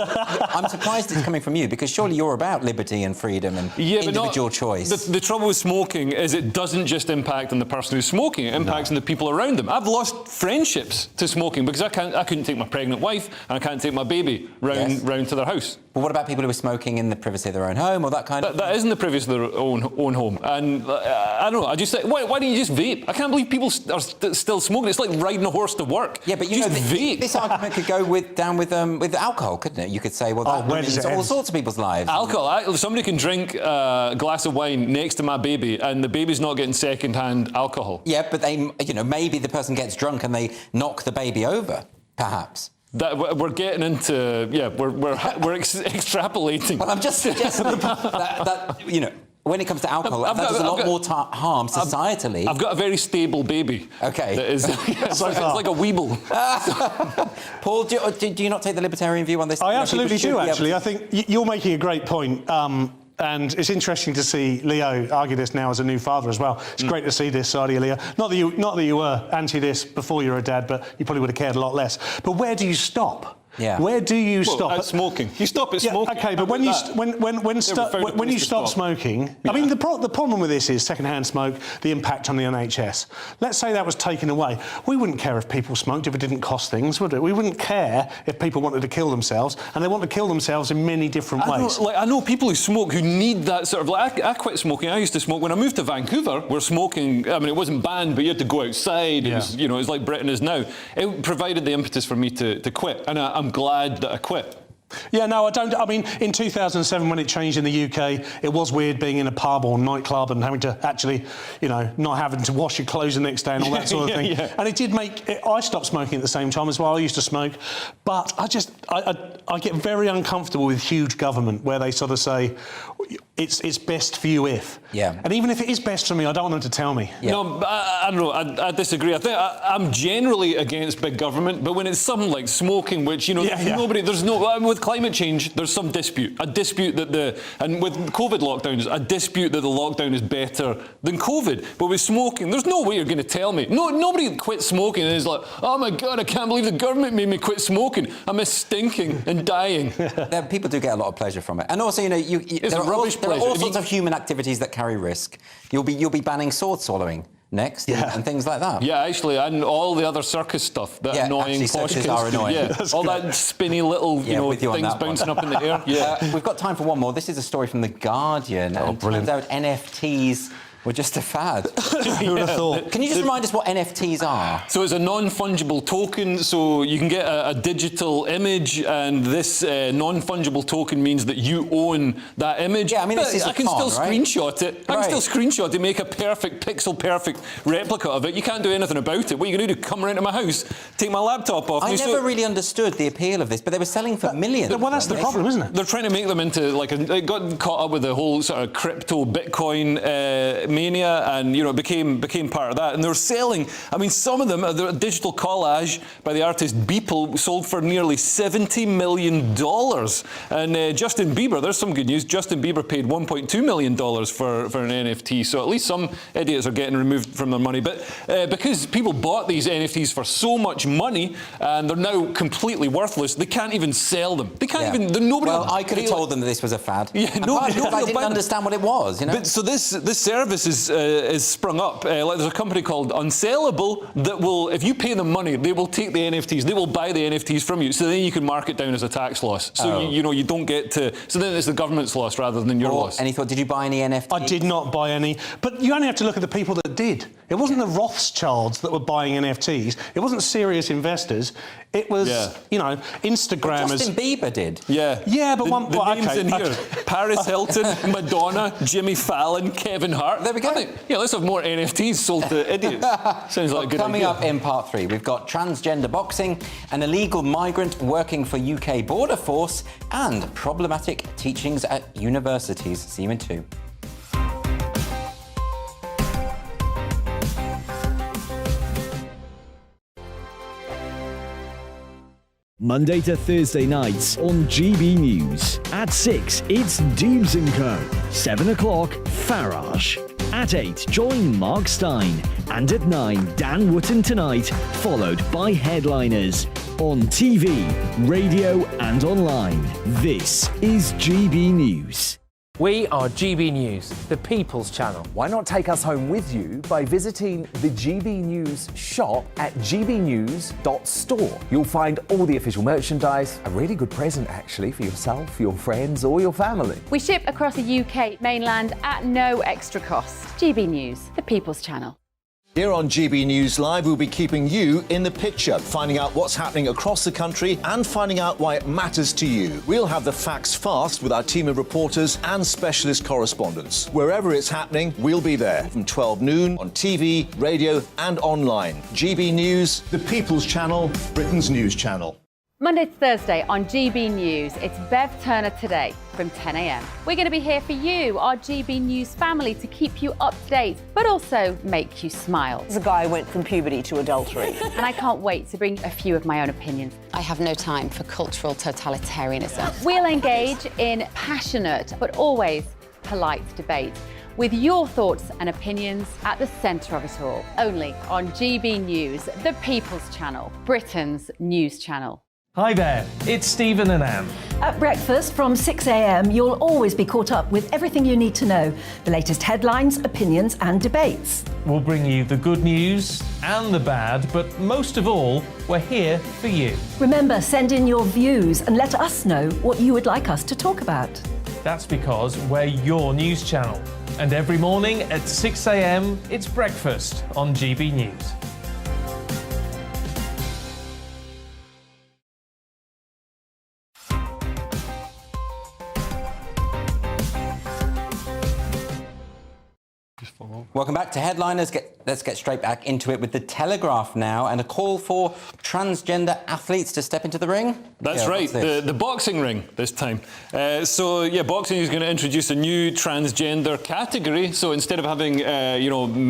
Speaker 13: I'm surprised it's coming from you, because surely you're about liberty and freedom and individual choice.
Speaker 14: The trouble with smoking is it doesn't just impact on the person who's smoking, it impacts on the people around them. I've lost friendships to smoking because I couldn't take my pregnant wife and I can't take my baby round to their house.
Speaker 13: But what about people who are smoking in the privacy of their own home or that kind of...
Speaker 14: That is in the privacy of their own home. And I don't know, I just say, why don't you just vape? I can't believe people are still smoking. It's like riding a horse to work.
Speaker 13: Yeah, but
Speaker 14: vape.
Speaker 13: This argument could go down with alcohol, couldn't it? You could say, well, that ruins all sorts of people's lives.
Speaker 14: Alcohol. Somebody can drink a glass of wine next to my baby and the baby's not getting second-hand alcohol.
Speaker 13: Yeah, but maybe the person gets drunk and they knock the baby over, perhaps.
Speaker 14: That we're getting into, we're extrapolating.
Speaker 13: Well, I'm just suggesting that when it comes to alcohol, that does a lot more harm societally.
Speaker 14: I've got a very stable baby.
Speaker 13: OK.
Speaker 14: That is, it's like a weeble.
Speaker 13: Paul, do you not take the libertarian view on this?
Speaker 15: I absolutely do, actually. I think you're making a great point. And it's interesting to see Leo argue this now as a new father as well. It's great to see this side of you, Leo. Not that you were anti this before you were a dad, but you probably would have cared a lot less. But where do you stop?
Speaker 13: Yeah.
Speaker 15: Where do you stop?
Speaker 14: At smoking. You stop at smoking.
Speaker 15: Okay, but when you stop smoking, I mean, the problem with this is second-hand smoke, the impact on the NHS. Let's say that was taken away. We wouldn't care if people smoked if it didn't cost things, would it? We wouldn't care if people wanted to kill themselves, and they want to kill themselves in many different ways.
Speaker 14: I know people who smoke who need that sort of... Like, I quit smoking. I used to smoke. When I moved to Vancouver, where smoking... I mean, it wasn't banned, but you had to go outside. It was, it was like Britain is now. It provided the impetus for me to quit, and I'm glad that I quit.
Speaker 15: Yeah, no, I don't. I mean, in 2007, when it changed in the UK, it was weird being in a pub or nightclub and having to actually, not having to wash your clothes the next day and all that sort of thing. Yeah. And it did make... I stopped smoking at the same time as well. I used to smoke. But I get very uncomfortable with huge government where they sort of say, it's best for you if.
Speaker 13: Yeah.
Speaker 15: And even if it is best for me, I don't want them to tell me.
Speaker 14: Yeah. No, I don't know. I disagree. I think I'm generally against big government, but when it's something like smoking, which, nobody... There's no... With climate change, there's some dispute. A dispute that and with COVID lockdowns, a dispute that the lockdown is better than COVID. But with smoking, there's no way you're going to tell me. Nobody quit smoking and is like, oh my God, I can't believe the government made me quit smoking. I miss stinking and dying.
Speaker 13: People do get a lot of pleasure from it. And also,
Speaker 14: it's
Speaker 13: there
Speaker 14: a rubbish
Speaker 13: are all
Speaker 14: pleasure.
Speaker 13: sorts of human activities that carry risk. You'll be banning sword swallowing next and things like that.
Speaker 14: Yeah, actually, and all the other circus stuff, that annoying
Speaker 13: circuses are annoying.
Speaker 14: Yeah, all that spinny little, things bouncing up in the air. Yeah.
Speaker 13: We've got time for one more. This is a story from The Guardian. And
Speaker 15: brilliant.
Speaker 13: Turns out NFTs were just a fad.
Speaker 15: Who would have thought?
Speaker 13: Can you just remind us what NFTs are?
Speaker 14: So it's a non-fungible token, so you can get a digital image, and this non-fungible token means that you own that image.
Speaker 13: Yeah, I mean, this is
Speaker 14: I can still screenshot it. I can still screenshot it, make a perfect, pixel-perfect replica of it. You can't do anything about it. What are you going to do? Come around to my house, take my laptop off?
Speaker 13: I never really understood the appeal of this, but they were selling for millions.
Speaker 15: Well, that's the problem, isn't it?
Speaker 14: They're trying to make them into, it got caught up with the whole sort of crypto Bitcoin mania, and it became part of that. And they're selling. I mean, some of them, a digital collage by the artist Beeple sold for nearly $70 million. And Justin Bieber, there's some good news. Justin Bieber paid $1.2 million for an NFT. So at least some idiots are getting removed from their money. But because people bought these NFTs for so much money and they're now completely worthless, they can't even sell them. They can't even. Nobody.
Speaker 13: Well, I could have told them that this was a fad.
Speaker 14: Yeah, nobody
Speaker 13: I didn't understand what it was.
Speaker 14: But so this service is sprung up. There's a company called Unsellable that will, if you pay them money, they will take the NFTs. They will buy the NFTs from you. So then you can mark it down as a tax loss. So you don't get to. So then it's the government's loss rather than your loss.
Speaker 13: Any thought? Did you buy any NFTs?
Speaker 15: I did not buy any. But you only have to look at the people that did. It wasn't the Rothschilds that were buying NFTs. It wasn't serious investors. It was, Instagrammers.
Speaker 13: Justin Bieber did.
Speaker 14: Yeah.
Speaker 15: Yeah, but
Speaker 14: the names in here: Paris Hilton, Madonna, Jimmy Fallon, Kevin Hart.
Speaker 13: There we go.
Speaker 14: Let's have more NFTs sold to idiots. Sounds like a good
Speaker 13: Coming
Speaker 14: idea.
Speaker 13: up in part 3, we've got transgender boxing, an illegal migrant working for UK Border Force, and problematic teachings at universities. See you in 2.
Speaker 21: Monday to Thursday nights on GB News. At 6, it's Dubes & Co. 7 o'clock, Farage. At 8, join Mark Stein. And at 9, Dan Wootton Tonight, followed by Headliners. On TV, radio and online. This is GB News.
Speaker 17: We are GB News, the People's Channel. Why not take us home with you by visiting the GB News shop at gbnews.store. You'll find all the official merchandise, a really good present actually for yourself, your friends or your family.
Speaker 6: We ship across the UK mainland at no extra cost. GB News, the People's Channel.
Speaker 3: Here on GB News Live, we'll be keeping you in the picture, finding out what's happening across the country and finding out why it matters to you. We'll have the facts fast with our team of reporters and specialist correspondents. Wherever it's happening, we'll be there from 12 noon on TV, radio and online. GB News, the People's Channel, Britain's news channel.
Speaker 6: Monday to Thursday on GB News, it's Bev Turner Today from 10 a.m. We're going to be here for you, our GB News family, to keep you up to date, but also make you smile.
Speaker 9: The guy went from puberty to adultery.
Speaker 6: And I can't wait to bring a few of my own opinions. I have no time for cultural totalitarianism. We'll engage in passionate, but always polite debate, with your thoughts and opinions at the centre of it all. Only on GB News, the People's Channel, Britain's news channel.
Speaker 1: Hi there, it's Stephen and Anne.
Speaker 22: At breakfast from 6 a.m, you'll always be caught up with everything you need to know, the latest headlines, opinions and debates.
Speaker 1: We'll bring you the good news and the bad, but most of all, we're here for you.
Speaker 22: Remember, send in your views and let us know what you would like us to talk about.
Speaker 1: That's because we're your news channel. And every morning at 6 a.m, it's breakfast on GB News.
Speaker 13: Welcome back to Headliners. Let's get straight back into it with the Telegraph now, and a call for transgender athletes to step into the ring.
Speaker 14: That's right, the boxing ring this time. Boxing is going to introduce a new transgender category. So instead of having,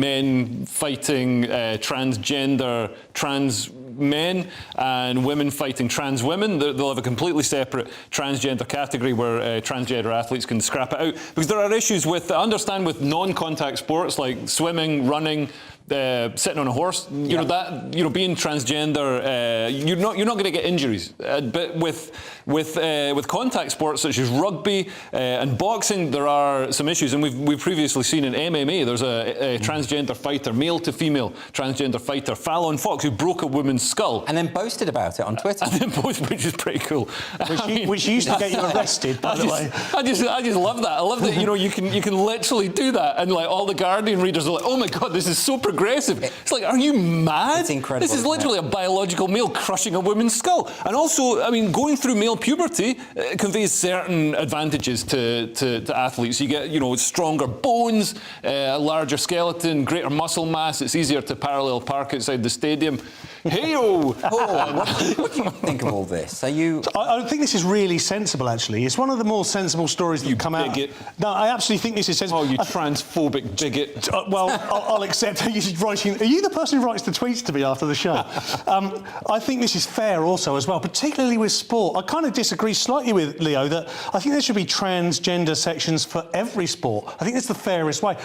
Speaker 14: men fighting transgender trans men and women fighting trans women, they'll have a completely separate transgender category where transgender athletes can scrap it out, because there are issues with, I understand, with non-contact sports like swimming, running, sitting on a horse, being transgender, you're not going to get injuries. But with contact sports such as rugby and boxing, there are some issues, and we've previously seen in MMA there's a transgender fighter, male to female transgender fighter, Fallon Fox, who broke a woman's skull
Speaker 13: and then boasted about it on Twitter,
Speaker 14: which is pretty cool.
Speaker 15: Which used to get you arrested, by the way.
Speaker 14: I just love that. I love that. You can literally do that, and like all the Guardian readers are like, oh my god, this is so progressive. It's like, are you mad?
Speaker 13: It's incredible.
Speaker 14: This is literally a biological male crushing a woman's skull. And also, I mean, going through male puberty conveys certain advantages to athletes. You get, stronger bones, a larger skeleton, greater muscle mass. It's easier to parallel park outside the stadium. Hey-o!
Speaker 13: What do you think of all this?
Speaker 15: I think this is really sensible, actually. It's one of the more sensible stories that have come out. No, I absolutely think this is sensible.
Speaker 14: Oh, you transphobic bigot.
Speaker 15: I'll accept that you're writing. Are you the person who writes the tweets to me after the show? I think this is fair also as well, particularly with sport. I kind of disagree slightly with Leo that I think there should be transgender sections for every sport. I think that's the fairest way.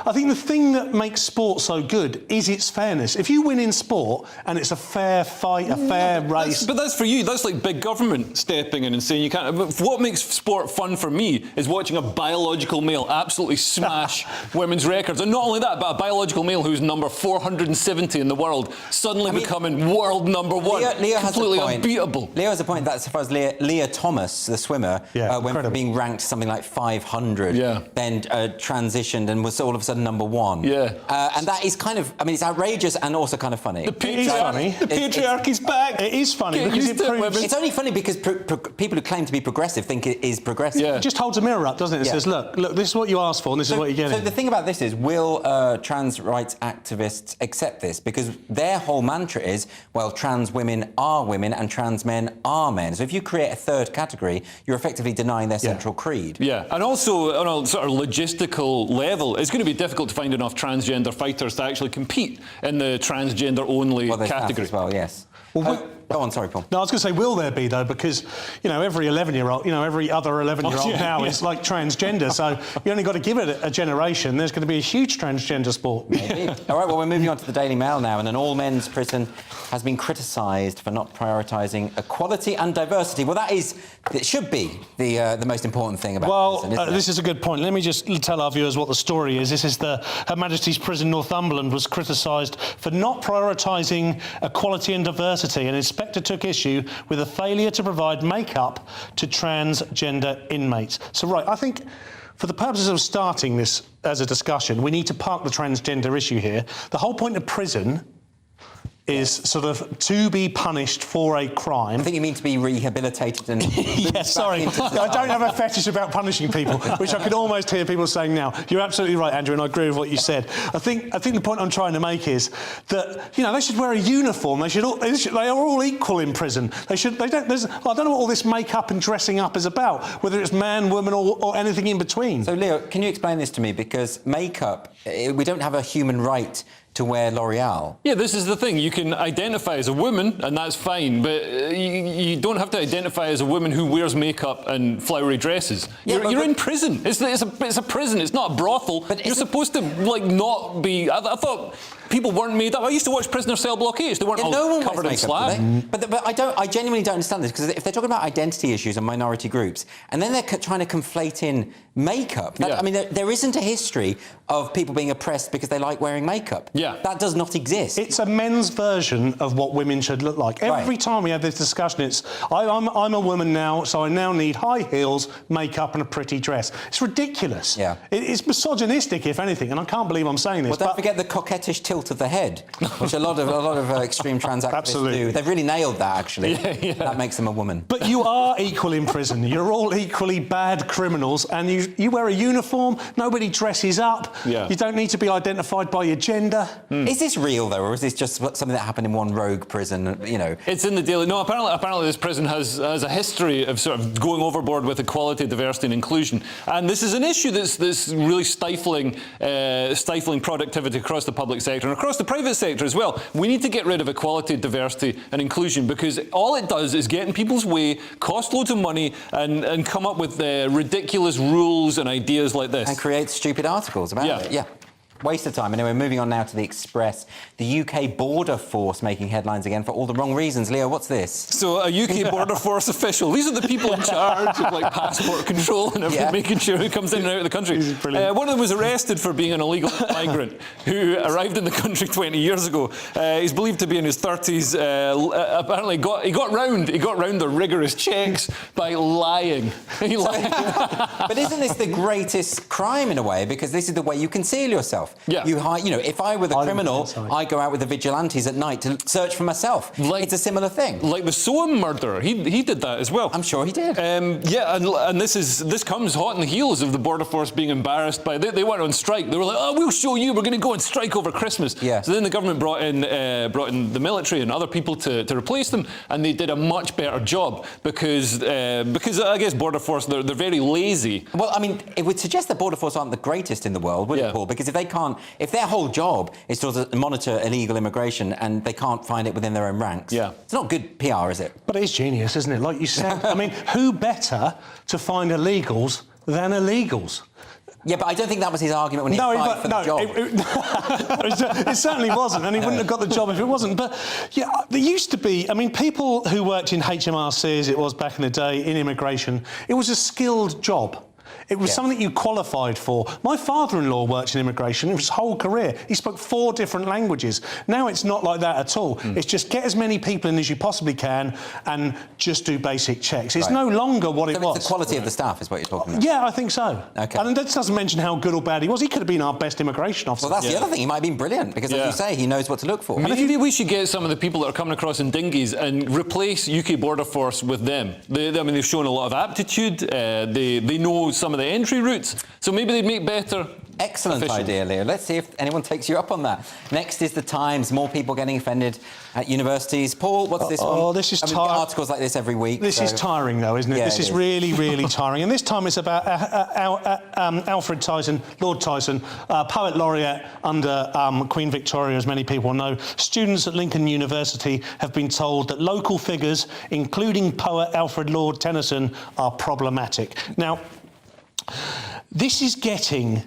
Speaker 15: I think the thing that makes sport so good is its fairness. If you win in sport and it's a fair fight, a fair race.
Speaker 14: But that's for you. That's like big government stepping in and saying you can't. What makes sport fun for me is watching a biological male absolutely smash women's records. And not only that, but a biological male who's number 470 in the world suddenly becoming world number one.
Speaker 13: Leo
Speaker 14: completely
Speaker 13: has a point.
Speaker 14: unbeatable.
Speaker 13: Leo has a point that as far as Leah Thomas, the swimmer, went from being ranked something like 500, then transitioned and was all of a sudden number one. And that is kind of, it's outrageous and also kind of funny.
Speaker 14: The patriarchy's back.
Speaker 15: It is funny because it proves...
Speaker 13: It's only funny because people who claim to be progressive think it is progressive.
Speaker 15: It just holds a mirror up, doesn't it? It says, look, this is what you asked for and this is what you're getting.
Speaker 13: So the thing about this is, will trans rights activists accept this? Because their whole mantra is, well, trans women are women and trans men are men. So if you create a third category, you're effectively denying their central creed.
Speaker 14: Yeah, and also on a sort of logistical level, it's going to be difficult to find enough transgender fighters to actually compete in the transgender-only category.
Speaker 13: As well, yes. Go on, sorry, Paul.
Speaker 15: No, I was going to say, will there be, though? Because, every 11-year-old, every other 11-year-old now is like transgender. So you only got to give it a generation. There's going to be a huge transgender sport.
Speaker 13: All right, well, we're moving on to the Daily Mail now. And an all-men's prison has been criticised for not prioritising equality and diversity. Well, it should be the most important thing about prison, isn't it?
Speaker 15: This is a good point. Let me just tell our viewers what the story is. This is Her Majesty's Prison Northumberland was criticised for not prioritising equality and diversity, and inspector took issue with a failure to provide makeup to transgender inmates. So, right, I think for the purposes of starting this as a discussion, we need to park the transgender issue here. The whole point of prison is sort of to be punished for a crime.
Speaker 13: I think you mean to be rehabilitated and...
Speaker 15: sorry. I don't have a fetish about punishing people, which I can almost hear people saying now. You're absolutely right, Andrew, and I agree with what you said. I think the point I'm trying to make is that, they should wear a uniform. They are all equal in prison. I don't know what all this makeup and dressing up is about, whether it's man, woman, or anything in between.
Speaker 13: So, Leo, can you explain this to me? Because makeup, we don't have a human right to wear L'Oreal.
Speaker 14: Yeah, this is the thing. You can identify as a woman, and that's fine, but you don't have to identify as a woman who wears makeup and flowery dresses.
Speaker 13: Yeah,
Speaker 14: you're in prison. It's a prison. It's not a brothel. But you're supposed to not be. I thought people weren't made up. I used to watch Prisoner Cell Block H. They weren't all covered in slab.
Speaker 13: But I genuinely don't understand this, because if they're talking about identity issues and minority groups, and then they're trying to conflate in makeup. I mean, there isn't a history of people being oppressed because they like wearing makeup.
Speaker 14: Yeah.
Speaker 13: That does not exist.
Speaker 15: It's a men's version of what women should look like. Every time we have this discussion, it's, I'm a woman now, so I now need high heels, makeup and a pretty dress. It's ridiculous.
Speaker 13: Yeah.
Speaker 15: It's misogynistic, if anything, and I can't believe I'm saying this.
Speaker 13: Well, don't forget the coquettish tilt of the head, which a lot of extreme trans activists do. They've really nailed that, actually. Yeah. That makes them a woman.
Speaker 15: But you are equal in prison. You're all equally bad criminals, and you wear a uniform, nobody dresses up.
Speaker 14: Yeah.
Speaker 15: You don't need to be identified by your gender.
Speaker 13: Is this real, though, or is this just something that happened in one rogue prison, you know?
Speaker 14: It's in the Daily... No, apparently this prison has a history of sort of going overboard with equality, diversity and inclusion. And this is an issue that's really stifling productivity across the public sector and across the private sector as well. We need to get rid of equality, diversity and inclusion, because all it does is get in people's way, cost loads of money and come up with ridiculous rules and ideas like this.
Speaker 13: And create stupid articles about it. Yeah. Waste of time. Anyway, moving on now to the Express. The UK Border Force making headlines again for all the wrong reasons. Leo, what's this?
Speaker 14: So a UK Border Force official. These are the people in charge of passport control and everything, making sure who comes in and out of the country. One of them was arrested for being an illegal migrant who arrived in the country 20 years ago. He's believed to be in his 30s. Apparently, he got round the rigorous checks by lying. He lied.
Speaker 13: But isn't this the greatest crime in a way? Because this is the way you conceal yourself.
Speaker 14: Yeah.
Speaker 13: If I were the criminal, I go out with the vigilantes at night to search for myself. It's a similar thing.
Speaker 14: Like the Soham murderer, he did that as well.
Speaker 13: I'm sure he did.
Speaker 14: And this comes hot on the heels of the Border Force being embarrassed by... They went on strike. They were like, oh, we'll show you. We're going to go on strike over Christmas.
Speaker 13: Yeah.
Speaker 14: So then the government brought in the military and other people to replace them, and they did a much better job because I guess Border Force, they're very lazy.
Speaker 13: Well, I mean, it would suggest that Border Force aren't the greatest in the world, wouldn't it, Paul? Because if their whole job is to monitor illegal immigration and they can't find it within their own ranks, it's not good PR, is it?
Speaker 15: But it is genius, isn't it? Like you said, I mean, who better to find illegals than illegals?
Speaker 13: Yeah, but I don't think that was his argument when he applied for the job.
Speaker 15: It certainly wasn't, and he wouldn't have got the job if it wasn't. But, yeah, there used to be... I mean, people who worked in HMRC, as it was back in the day, in immigration, it was a skilled job. It was something that you qualified for. My father-in-law worked in immigration his whole career. He spoke 4 different languages. Now it's not like that at all. It's just get as many people in as you possibly can and just do basic checks. It's no longer what it was.
Speaker 13: It's the quality of the staff is what you're talking about.
Speaker 15: Yeah, I think so.
Speaker 13: Okay.
Speaker 15: And that doesn't mention how good or bad he was. He could have been our best immigration officer.
Speaker 13: Well, that's the other thing. He might have been brilliant because, as you say, he knows what to look for.
Speaker 14: Maybe we should get some of the people that are coming across in dinghies and replace UK Border Force with them. They've shown a lot of aptitude. They know some of the entry routes. So maybe they'd make better.
Speaker 13: Excellent idea, Leo. Let's see if anyone takes you up on that. Next is The Times. More people getting offended at universities. Paul, what's this one?
Speaker 15: Oh, this is
Speaker 13: tiring. We get articles like this every week.
Speaker 15: This is tiring, though, isn't it?
Speaker 13: Yeah,
Speaker 15: this is really, really tiring. And this time it's about Alfred Tyson, Lord Tyson, Poet Laureate under Queen Victoria, as many people know. Students at Lincoln University have been told that local figures, including poet Alfred Lord Tennyson, are problematic. Now, this is getting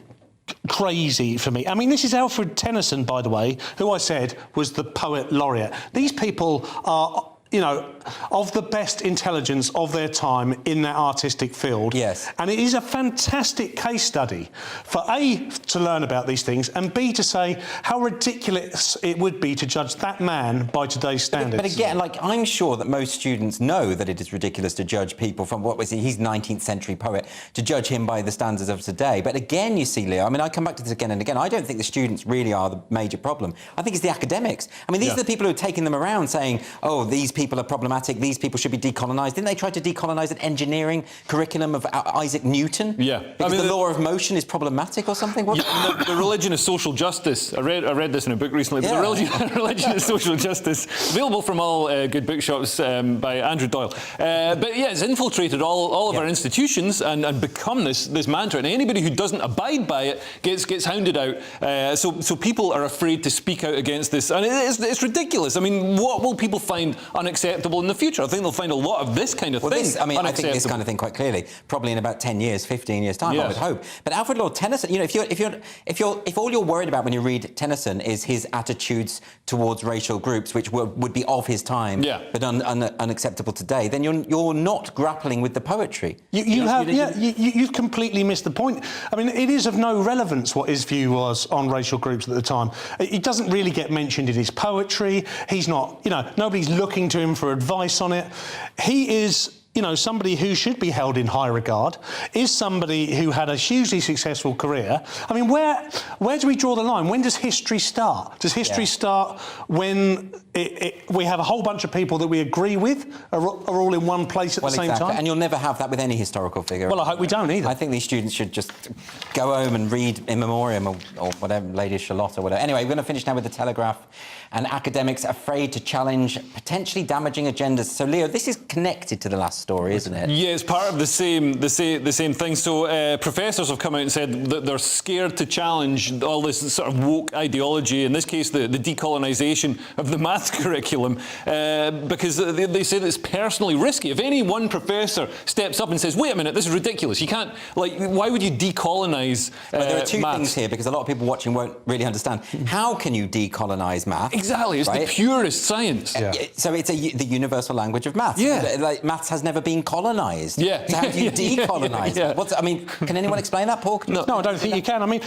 Speaker 15: crazy for me. I mean, this is Alfred Tennyson, by the way, who I said was the poet laureate. These people are, you know, of the best intelligence of their time in that artistic field.
Speaker 13: Yes.
Speaker 15: And it is a fantastic case study for A, to learn about these things, and B, to say how ridiculous it would be to judge that man by today's standards.
Speaker 13: But again, I'm sure that most students know that it is ridiculous to judge people from, he's 19th century poet, to judge him by the standards of today. But again, you see, Leo, I mean, I come back to this again and again. I don't think the students really are the major problem. I think it's the academics. I mean, these are the people who are taking them around saying, oh, these people people are problematic, these people should be decolonised. Didn't they try to decolonise an engineering curriculum of Isaac Newton?
Speaker 14: Yeah.
Speaker 13: Because the law of motion is problematic or something?
Speaker 14: The religion of social justice. I read this in a book recently, but the religion of social justice, available from all good bookshops by Andrew Doyle. But yeah, it's infiltrated all of our institutions and become this mantra. And anybody who doesn't abide by it gets hounded out. So people are afraid to speak out against this. And it's ridiculous. I mean, what will people find unacceptable in the future? I think they'll find a lot of this kind of thing
Speaker 13: I think this kind of thing quite clearly, probably in about 10 years, 15 years' time, I would hope. But Alfred Lord Tennyson, you know, if all you're worried about when you read Tennyson is his attitudes towards racial groups, which would be of his time, but unacceptable today, then you're not grappling with the poetry.
Speaker 15: You've completely missed the point. I mean, it is of no relevance what his view was on racial groups at the time. It doesn't really get mentioned in his poetry. He's not, you know, nobody's looking to him for advice on it. He is, you know, somebody who should be held in high regard, is somebody who had a hugely successful career. I mean, where do we draw the line? When does history start? Does history start when we have a whole bunch of people that we agree with are all in one place at the same time?
Speaker 13: And you'll never have that with any historical figure.
Speaker 15: Well, I hope we don't either.
Speaker 13: I think these students should just go home and read In Memoriam or whatever, Lady Charlotte or whatever. Anyway, we're going to finish now with the Telegraph and academics afraid to challenge potentially damaging agendas. So, Leo, this is connected to the last story, isn't it?
Speaker 14: Yeah, it's part of the same thing. So professors have come out and said that they're scared to challenge all this sort of woke ideology, in this case the decolonisation of the maths curriculum, because they say that it's personally risky. If any one professor steps up and says, wait a minute, this is ridiculous, you can't, like, why would you decolonise
Speaker 13: there are two
Speaker 14: maths?
Speaker 13: things here, because a lot of people watching won't really understand. How can you decolonise maths?
Speaker 14: Exactly, it's the purest science.
Speaker 13: So it's the universal language of maths.
Speaker 14: Yeah.
Speaker 13: Like, maths has never been colonised.
Speaker 14: Yeah.
Speaker 13: So how do you decolonise it? I mean, can anyone explain that, Paul?
Speaker 15: No, I don't think you can. I mean,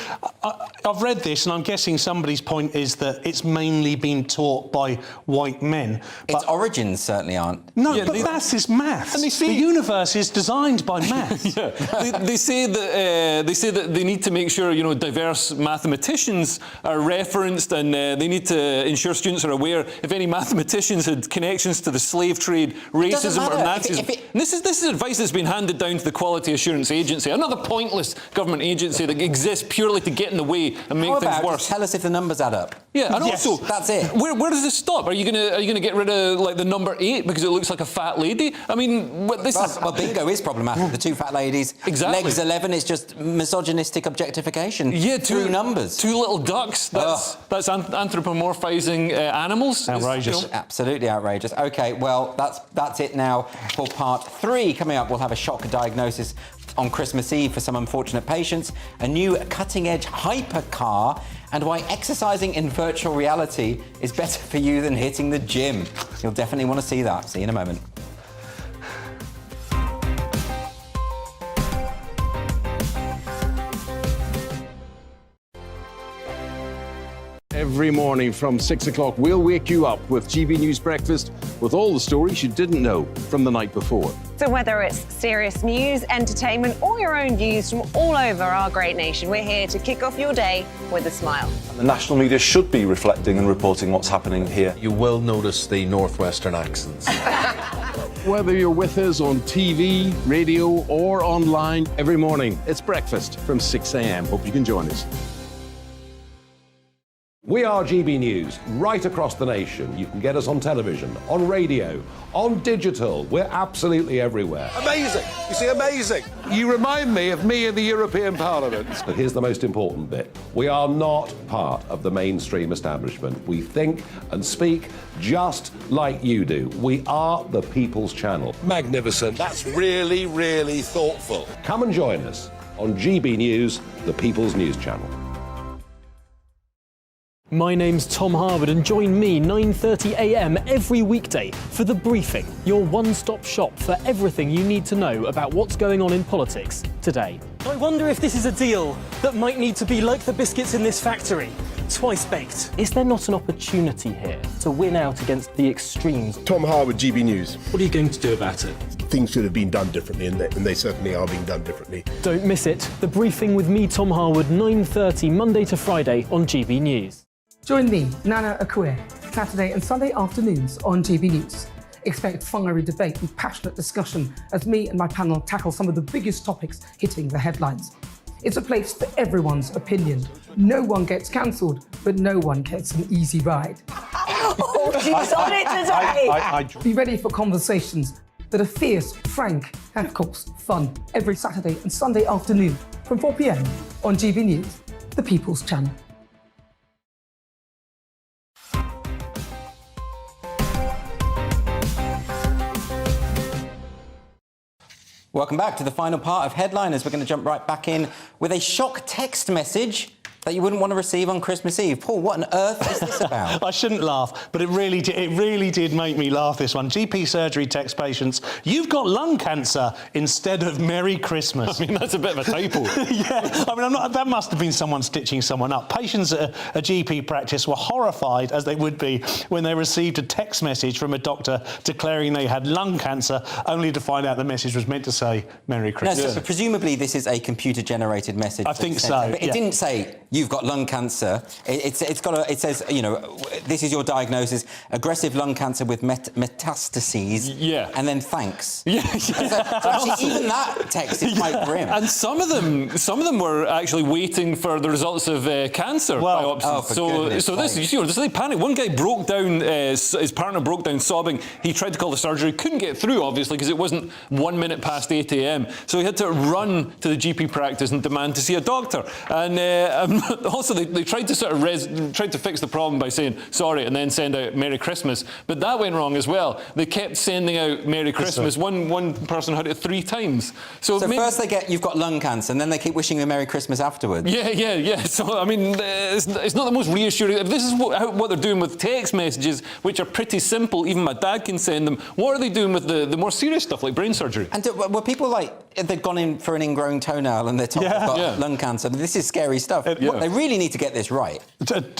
Speaker 15: I've read this, and I'm guessing somebody's point is that it's mainly been taught by white men.
Speaker 13: Its origins certainly aren't.
Speaker 15: No, but maths is maths. And the universe is designed by maths.
Speaker 14: They say that they need to make sure, you know, diverse mathematicians are referenced, and they need to ensure students are aware if any mathematicians had connections to the slave trade, racism, or Nazism. This is advice that's been handed down to the Quality Assurance Agency, another pointless government agency that exists purely to get in the way and make things worse.
Speaker 13: Just tell us if the numbers add up.
Speaker 14: Yeah, and also
Speaker 13: that's it.
Speaker 14: Where does this stop? Are you gonna get rid of like the number 8 because it looks like a fat lady? I mean,
Speaker 13: well, bingo is problematic. The two fat ladies.
Speaker 14: Exactly.
Speaker 13: Legs 11 is just misogynistic objectification.
Speaker 14: Yeah,
Speaker 13: through numbers.
Speaker 14: Two little ducks. That's anthropomorphizing animals.
Speaker 15: Outrageous.
Speaker 14: You know.
Speaker 13: Absolutely outrageous. Okay, well, that's it now for part 3. Coming up, we'll have a shock diagnosis on Christmas Eve for some unfortunate patients, a new cutting-edge hypercar, and why exercising in virtual reality is better for you than hitting the gym. You'll definitely want to see that. See you in a moment.
Speaker 2: Every morning from 6 o'clock, we'll wake you up with GB News Breakfast with all the stories you didn't know from the night before.
Speaker 5: So whether it's serious news, entertainment, or your own views from all over our great nation, we're here to kick off your day with a smile.
Speaker 4: The national media should be reflecting and reporting what's happening here. You will notice the northwestern accents.
Speaker 2: Whether you're with us on TV, radio, or online, every morning, it's breakfast from 6 a.m. Hope you can join us.
Speaker 23: We are GB News, right across the nation. You can get us on television, on radio, on digital. We're absolutely everywhere.
Speaker 24: Amazing! You see, amazing!
Speaker 23: You remind me of me in the European Parliament. But here's the most important bit. We are not part of the mainstream establishment. We think and speak just like you do. We are the People's Channel.
Speaker 24: Magnificent. That's really, really thoughtful.
Speaker 23: Come and join us on GB News, the People's News Channel.
Speaker 25: My name's Tom Harwood, and join me 9:30 a.m. every weekday for The Briefing, your one-stop shop for everything you need to know about what's going on in politics today.
Speaker 26: I wonder if this is a deal that might need to be like the biscuits in this factory, twice baked.
Speaker 25: Is there not an opportunity here to win out against the extremes?
Speaker 24: Tom Harwood, GB News.
Speaker 25: What are you going to do about it?
Speaker 24: Things should have been done differently, and they certainly are being done differently.
Speaker 25: Don't miss it. The Briefing with me, Tom Harwood, 9:30 Monday to Friday on GB News.
Speaker 27: Join me, Nana Akue, Saturday and Sunday afternoons on GB News.
Speaker 7: Expect fiery debate and passionate discussion as me and my panel tackle some of the biggest topics hitting the headlines. It's a place for everyone's opinion. No one gets cancelled, but no one gets an easy ride.
Speaker 22: Oh, she's on it today.
Speaker 7: Be ready for conversations that are fierce, frank, and of course, fun. Every Saturday and Sunday afternoon from 4 p.m. on GB News, the People's Channel.
Speaker 13: Welcome back to the final part of Headliners. We're going to jump right back in with a shock text message that you wouldn't want to receive on Christmas Eve. Paul, what on earth is this about?
Speaker 15: I shouldn't laugh, but it really did make me laugh, this one. GP surgery text patients, "You've got lung cancer," instead of "Merry Christmas."
Speaker 14: I mean, that's a bit of a typo.
Speaker 15: Yeah, I mean, that must have been someone stitching someone up. Patients at a GP practice were horrified, as they would be, when they received a text message from a doctor declaring they had lung cancer, only to find out the message was meant to say "Merry Christmas."
Speaker 13: No, so presumably this is a computer-generated message.
Speaker 15: I think so.
Speaker 13: But it didn't say "You've got lung cancer." It says, you know, this is your diagnosis: aggressive lung cancer with metastases.
Speaker 14: Yeah.
Speaker 13: And then thanks.
Speaker 14: Yeah.
Speaker 13: So actually, even that text is quite grim.
Speaker 14: And some of them were actually waiting for the results of cancer biopsies.
Speaker 13: Oh, for goodness
Speaker 14: they panicked. One guy broke down. His partner broke down sobbing. He tried to call the surgery, couldn't get through, obviously, because it wasn't 1 minute past 8 a.m. So he had to run to the GP practice and demand to see a doctor. And also, they tried to sort of tried to fix the problem by saying sorry and then send out Merry Christmas, but that went wrong as well. They kept sending out Merry Christmas. One person heard it 3 times. So
Speaker 13: first they get "You've got lung cancer," and then they keep wishing you a Merry Christmas afterwards.
Speaker 14: Yeah. So I mean, it's not the most reassuring. If this is what they're doing with text messages, which are pretty simple, even my dad can send them, what are they doing with the more serious stuff like brain surgery?
Speaker 13: And were people like, they'd gone in for an ingrown toenail and they're told they've got lung cancer? This is scary stuff. They really need to get this right.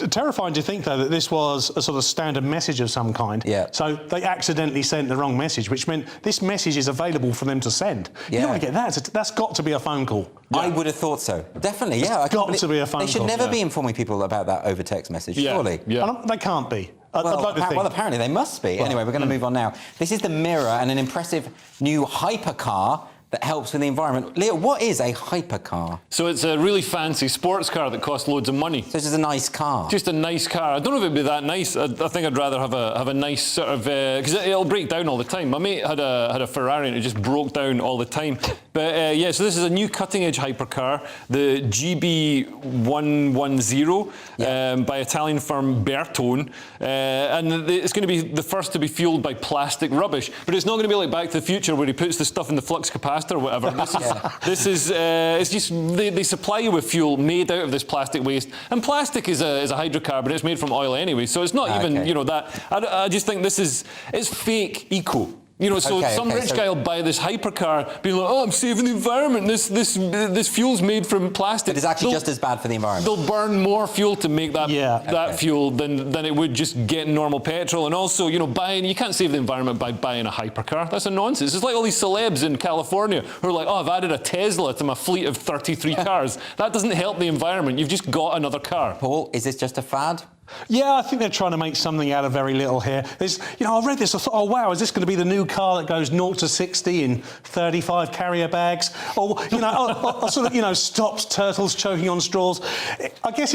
Speaker 15: Terrifying to think, though, that this was a sort of standard message of some kind.
Speaker 13: Yeah.
Speaker 15: So they accidentally sent the wrong message, which meant this message is available for them to send. You don't want to get that. That's got to be a phone call.
Speaker 13: Yeah. I would have thought so. Definitely, yeah.
Speaker 15: It's got to be a phone call.
Speaker 13: They should never be informing people about that over text message, surely.
Speaker 15: Yeah. They can't be.
Speaker 13: Well, apparently they must be. Anyway, we're going to move on now. This is the Mirror and an impressive new hypercar that helps with the environment. Leo, what is a hypercar?
Speaker 14: So it's a really fancy sports car that costs loads of money.
Speaker 13: So this is a nice car?
Speaker 14: Just a nice car. I don't know if it'd be that nice. I think I'd rather have a nice sort of... because it'll break down all the time. My mate had a Ferrari and it just broke down all the time. But so this is a new cutting-edge hypercar, the GB110 by Italian firm Bertone. And it's going to be the first to be fueled by plastic rubbish. But it's not going to be like Back to the Future where he puts the stuff in the flux capacitor or whatever. This is it's just they supply you with fuel made out of this plastic waste, and plastic is a hydrocarbon. It's made from oil anyway, so it's not even that. I just think it's fake eco. You know, so some rich guy will buy this hypercar, being like, "Oh, I'm saving the environment. This fuel's made from plastic."
Speaker 13: But it's actually just as bad for the environment.
Speaker 14: They'll burn more fuel to make that fuel than it would just getting normal petrol. And also, you can't save the environment by buying a hypercar. That's a nonsense. It's like all these celebs in California who are like, "Oh, I've added a Tesla to my fleet of 33 cars." That doesn't help the environment. You've just got another car.
Speaker 13: Paul, is this just a fad?
Speaker 15: Yeah, I think they're trying to make something out of very little here. I read this, I thought, oh wow, is this going to be the new car that goes 0 to 60 in 35 carrier bags? Or, stops turtles choking on straws. I guess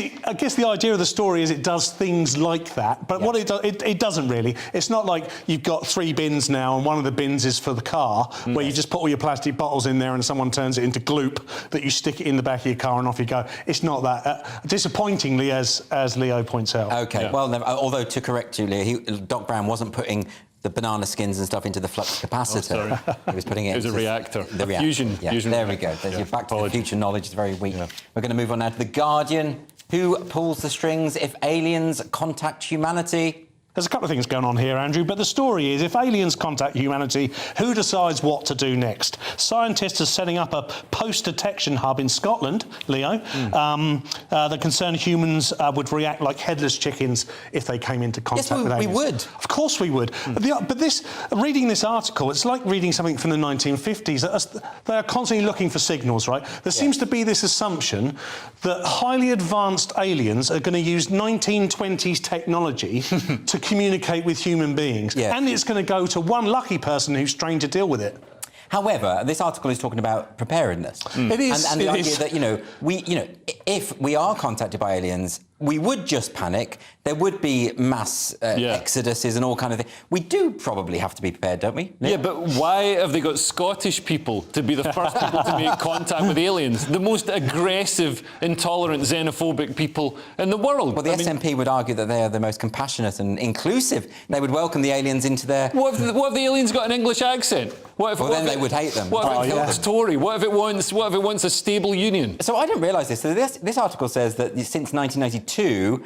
Speaker 15: the idea of the story is it does things like that, but what it doesn't really. It's not like you've got 3 bins now and one of the bins is for the car, where you just put all your plastic bottles in there and someone turns it into gloop that you stick it in the back of your car and off you go. It's not that. Disappointingly, as Leo points out.
Speaker 13: OK, well, although to correct you, Leo, Doc Brown wasn't putting the banana skins and stuff into the flux capacitor. He was putting it
Speaker 14: was
Speaker 13: into
Speaker 14: a reactor.
Speaker 13: The reactor.
Speaker 14: Fusion.
Speaker 13: There we go. There's your Back to the Future knowledge is very weak. We're going to move on now to The Guardian. Who pulls the strings if aliens contact humanity?
Speaker 15: There's a couple of things going on here, Andrew, but the story is if aliens contact humanity, who decides what to do next? Scientists are setting up a post-detection hub in Scotland, Leo, that concerned humans would react like headless chickens if they came into contact with aliens.
Speaker 13: We would.
Speaker 15: Of course we would. But reading this article, it's like reading something from the 1950s. They are constantly looking for signals, right? There seems to be this assumption that highly advanced aliens are going to use 1920s technology to communicate with human beings.
Speaker 13: Yeah.
Speaker 15: And it's going to go to one lucky person who's trained to deal with it.
Speaker 13: However, this article is talking about preparedness.
Speaker 15: It is.
Speaker 13: And the idea that, if we are contacted by aliens, we would just panic. There would be mass exoduses and all kind of things. We do probably have to be prepared, don't we?
Speaker 14: Yeah, but why have they got Scottish people to be the first people to make contact with aliens? The most aggressive, intolerant, xenophobic people in the world.
Speaker 13: Well, the SNP would argue that they are the most compassionate and inclusive. They would welcome the aliens into their...
Speaker 14: What if the aliens got an English accent?
Speaker 13: Then they would hate them.
Speaker 14: What if it's Tory? What if it wants a stable union?
Speaker 13: So I didn't realise this. So this article says that since 1992,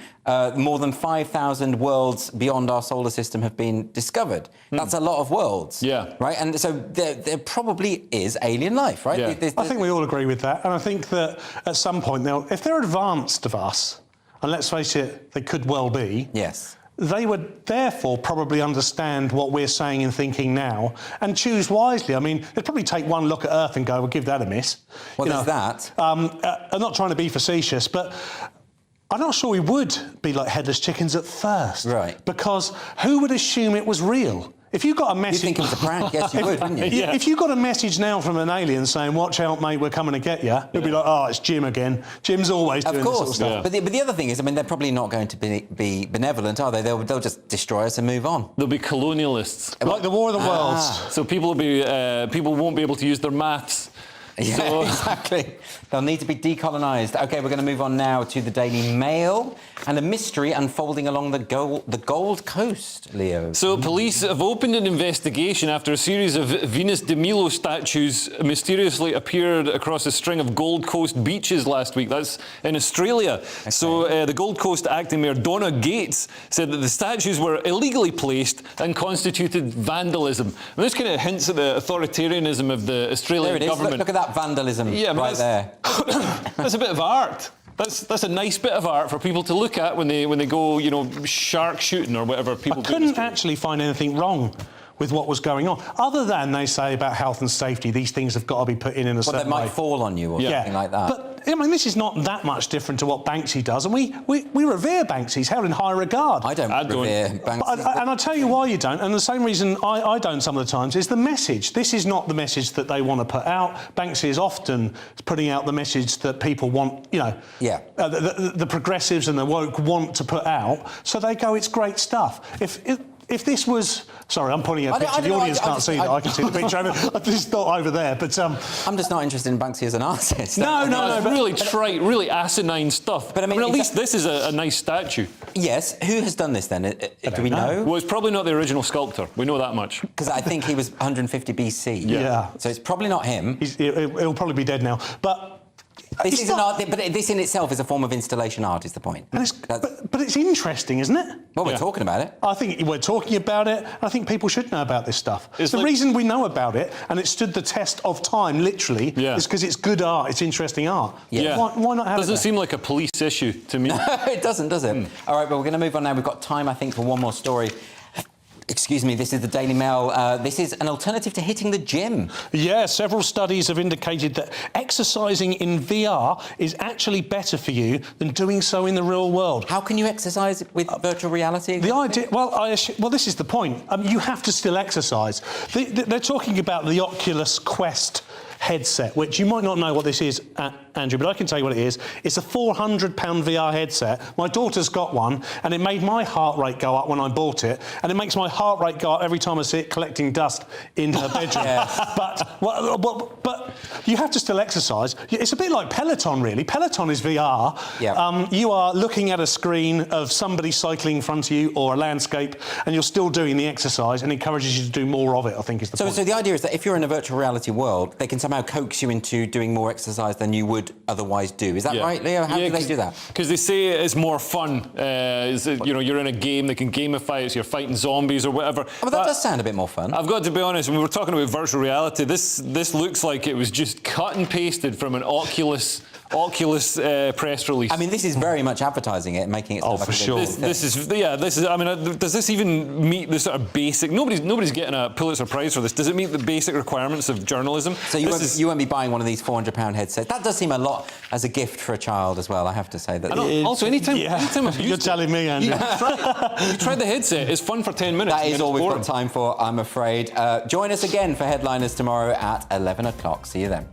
Speaker 13: more than 5,000 worlds beyond our solar system have been discovered. That's a lot of worlds.
Speaker 14: Yeah.
Speaker 13: Right? And so there probably is alien life, right?
Speaker 14: Yeah.
Speaker 15: I think we all agree with that. And I think that at some point, if they're advanced of us, and let's face it, they could well be.
Speaker 13: Yes.
Speaker 15: They would therefore probably understand what we're saying and thinking now and choose wisely. I mean, they'd probably take one look at Earth and go, we'll give that a miss.
Speaker 13: Well, there's that.
Speaker 15: I'm not trying to be facetious, but I'm not sure we would be like headless chickens at first.
Speaker 13: Right.
Speaker 15: Because who would assume it was real? If you got a message...
Speaker 13: You'd think it was a prank, yes, you would, wouldn't you?
Speaker 15: Yeah. If you got a message now from an alien saying, watch out, mate, we're coming to get you, it'd be like, oh, it's Jim again. Jim's always doing this sort of stuff.
Speaker 13: But the other thing is, I mean, they're probably not going to be benevolent, are they? They'll just destroy us and move on.
Speaker 14: They'll be colonialists.
Speaker 15: Like the War of the Worlds.
Speaker 14: So people won't be able to use their maths.
Speaker 13: Yeah,
Speaker 14: so...
Speaker 13: exactly. They'll need to be decolonised. OK, we're going to move on now to the Daily Mail and a mystery unfolding along the Gold Coast, Leo.
Speaker 14: So police have opened an investigation after a series of Venus de Milo statues mysteriously appeared across a string of Gold Coast beaches last week. That's in Australia. Okay. So the Gold Coast acting mayor, Donna Gates, said that the statues were illegally placed and constituted vandalism. And this kind of hints at the authoritarianism of the Australian government.
Speaker 13: Look at that vandalism right there.
Speaker 14: That's a bit of art. That's a nice bit of art for people to look at when they go, shark shooting or whatever people do.
Speaker 15: I couldn't actually find anything wrong with what was going on, other than they say about health and safety, these things have got to be put in a certain way.
Speaker 13: Well, they might fall on you or something like that.
Speaker 15: But, I mean, this is not that much different to what Banksy does, and we revere Banksy. He's held in high regard.
Speaker 13: I don't revere Banksy.
Speaker 15: And I'll tell you why you don't, and the same reason I don't some of the times, is the message. This is not the message that they want to put out. Banksy is often putting out the message that people want, the progressives and the woke want to put out, so they go, it's great stuff. If this was... Sorry, I'm pointing at a picture. The audience can't see that. I can see the picture. I just thought over there, but...
Speaker 13: I'm just not interested in Banksy as an artist.
Speaker 14: No, but really trite, really asinine stuff. But I mean, at least this is a nice statue.
Speaker 13: Yes. Who has done this, then? Do we know?
Speaker 14: Well, it's probably not the original sculptor. We know that much.
Speaker 13: Because I think he was 150 BC.
Speaker 15: Yeah.
Speaker 13: So it's probably not him.
Speaker 15: He'll probably be dead now. But...
Speaker 13: This is an art, but this in itself is a form of installation art, is the point.
Speaker 15: But it's interesting, isn't it?
Speaker 13: Well, we're talking about it.
Speaker 15: I think we're talking about it. I think people should know about this stuff. The reason we know about it, and it stood the test of time, literally, is because it's good art, it's interesting art.
Speaker 14: Yeah.
Speaker 15: Why not have it?
Speaker 14: Doesn't seem like a police issue to me.
Speaker 13: No, it doesn't, does it? All right, but we're going to move on now. We've got time, I think, for one more story. Excuse me, this is the Daily Mail. This is an alternative to hitting the gym.
Speaker 15: Yeah, several studies have indicated that exercising in VR is actually better for you than doing so in the real world.
Speaker 13: How can you exercise with virtual reality?
Speaker 15: The idea... Well, this is the point. You have to still exercise. They're talking about the Oculus Quest headset, which you might not know what this is, Andrew, but I can tell you what it is. It's a £400 VR headset. My daughter's got one, and it made my heart rate go up when I bought it, and it makes my heart rate go up every time I see it collecting dust in her bedroom. But you have to still exercise. It's a bit like Peloton, really. Peloton is VR.
Speaker 13: Yeah.
Speaker 15: You are looking at a screen of somebody cycling in front of you or a landscape, and you're still doing the exercise, and encourages you to do more of it, I think is the point.
Speaker 13: So the idea is that if you're in a virtual reality world, they can somehow coax you into doing more exercise than you would otherwise do. Is that right, Leo? How do they do that?
Speaker 14: Because they say it's more fun. You're in a game, they can gamify it, so you're fighting zombies or whatever.
Speaker 13: But that does sound a bit more fun.
Speaker 14: I've got to be honest, when we were talking about virtual reality, this looks like it was just cut and pasted from an Oculus Oculus press release.
Speaker 13: I mean, this is very much advertising it, making it.
Speaker 15: Oh, for sure.
Speaker 14: This is. I mean, does this even meet the sort of basic? Nobody's getting a Pulitzer Prize for this. Does it meet the basic requirements of journalism?
Speaker 13: So you won't be buying one of these £400 headsets. That does seem a lot as a gift for a child as well. I have to say that.
Speaker 14: Also, anytime
Speaker 15: you're telling me, Andrew.
Speaker 14: You try the headset. It's fun for 10 minutes.
Speaker 13: That is all we've got time for, I'm afraid. Join us again for Headliners tomorrow at 11 o'clock. See you then.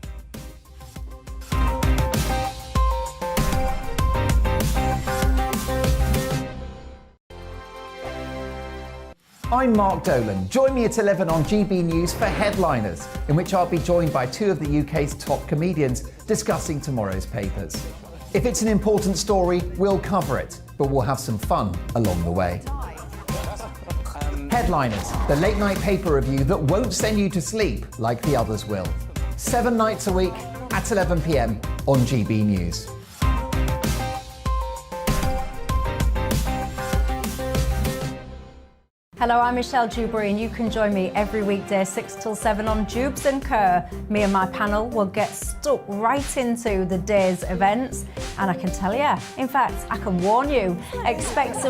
Speaker 17: I'm Mark Dolan. Join me at 11 on GB News for Headliners, in which I'll be joined by two of the UK's top comedians discussing tomorrow's papers. If it's an important story, we'll cover it, but we'll have some fun along the way. Headliners, the late-night paper review that won't send you to sleep like the others will. 7 nights a week at 11 p.m. on GB News.
Speaker 22: Hello, I'm Michelle Dewberry, and you can join me every weekday 6 till 7 on Jubes & Kerr. Me and my panel will get stuck right into the day's events, and I can tell you, in fact, I can warn you, expect some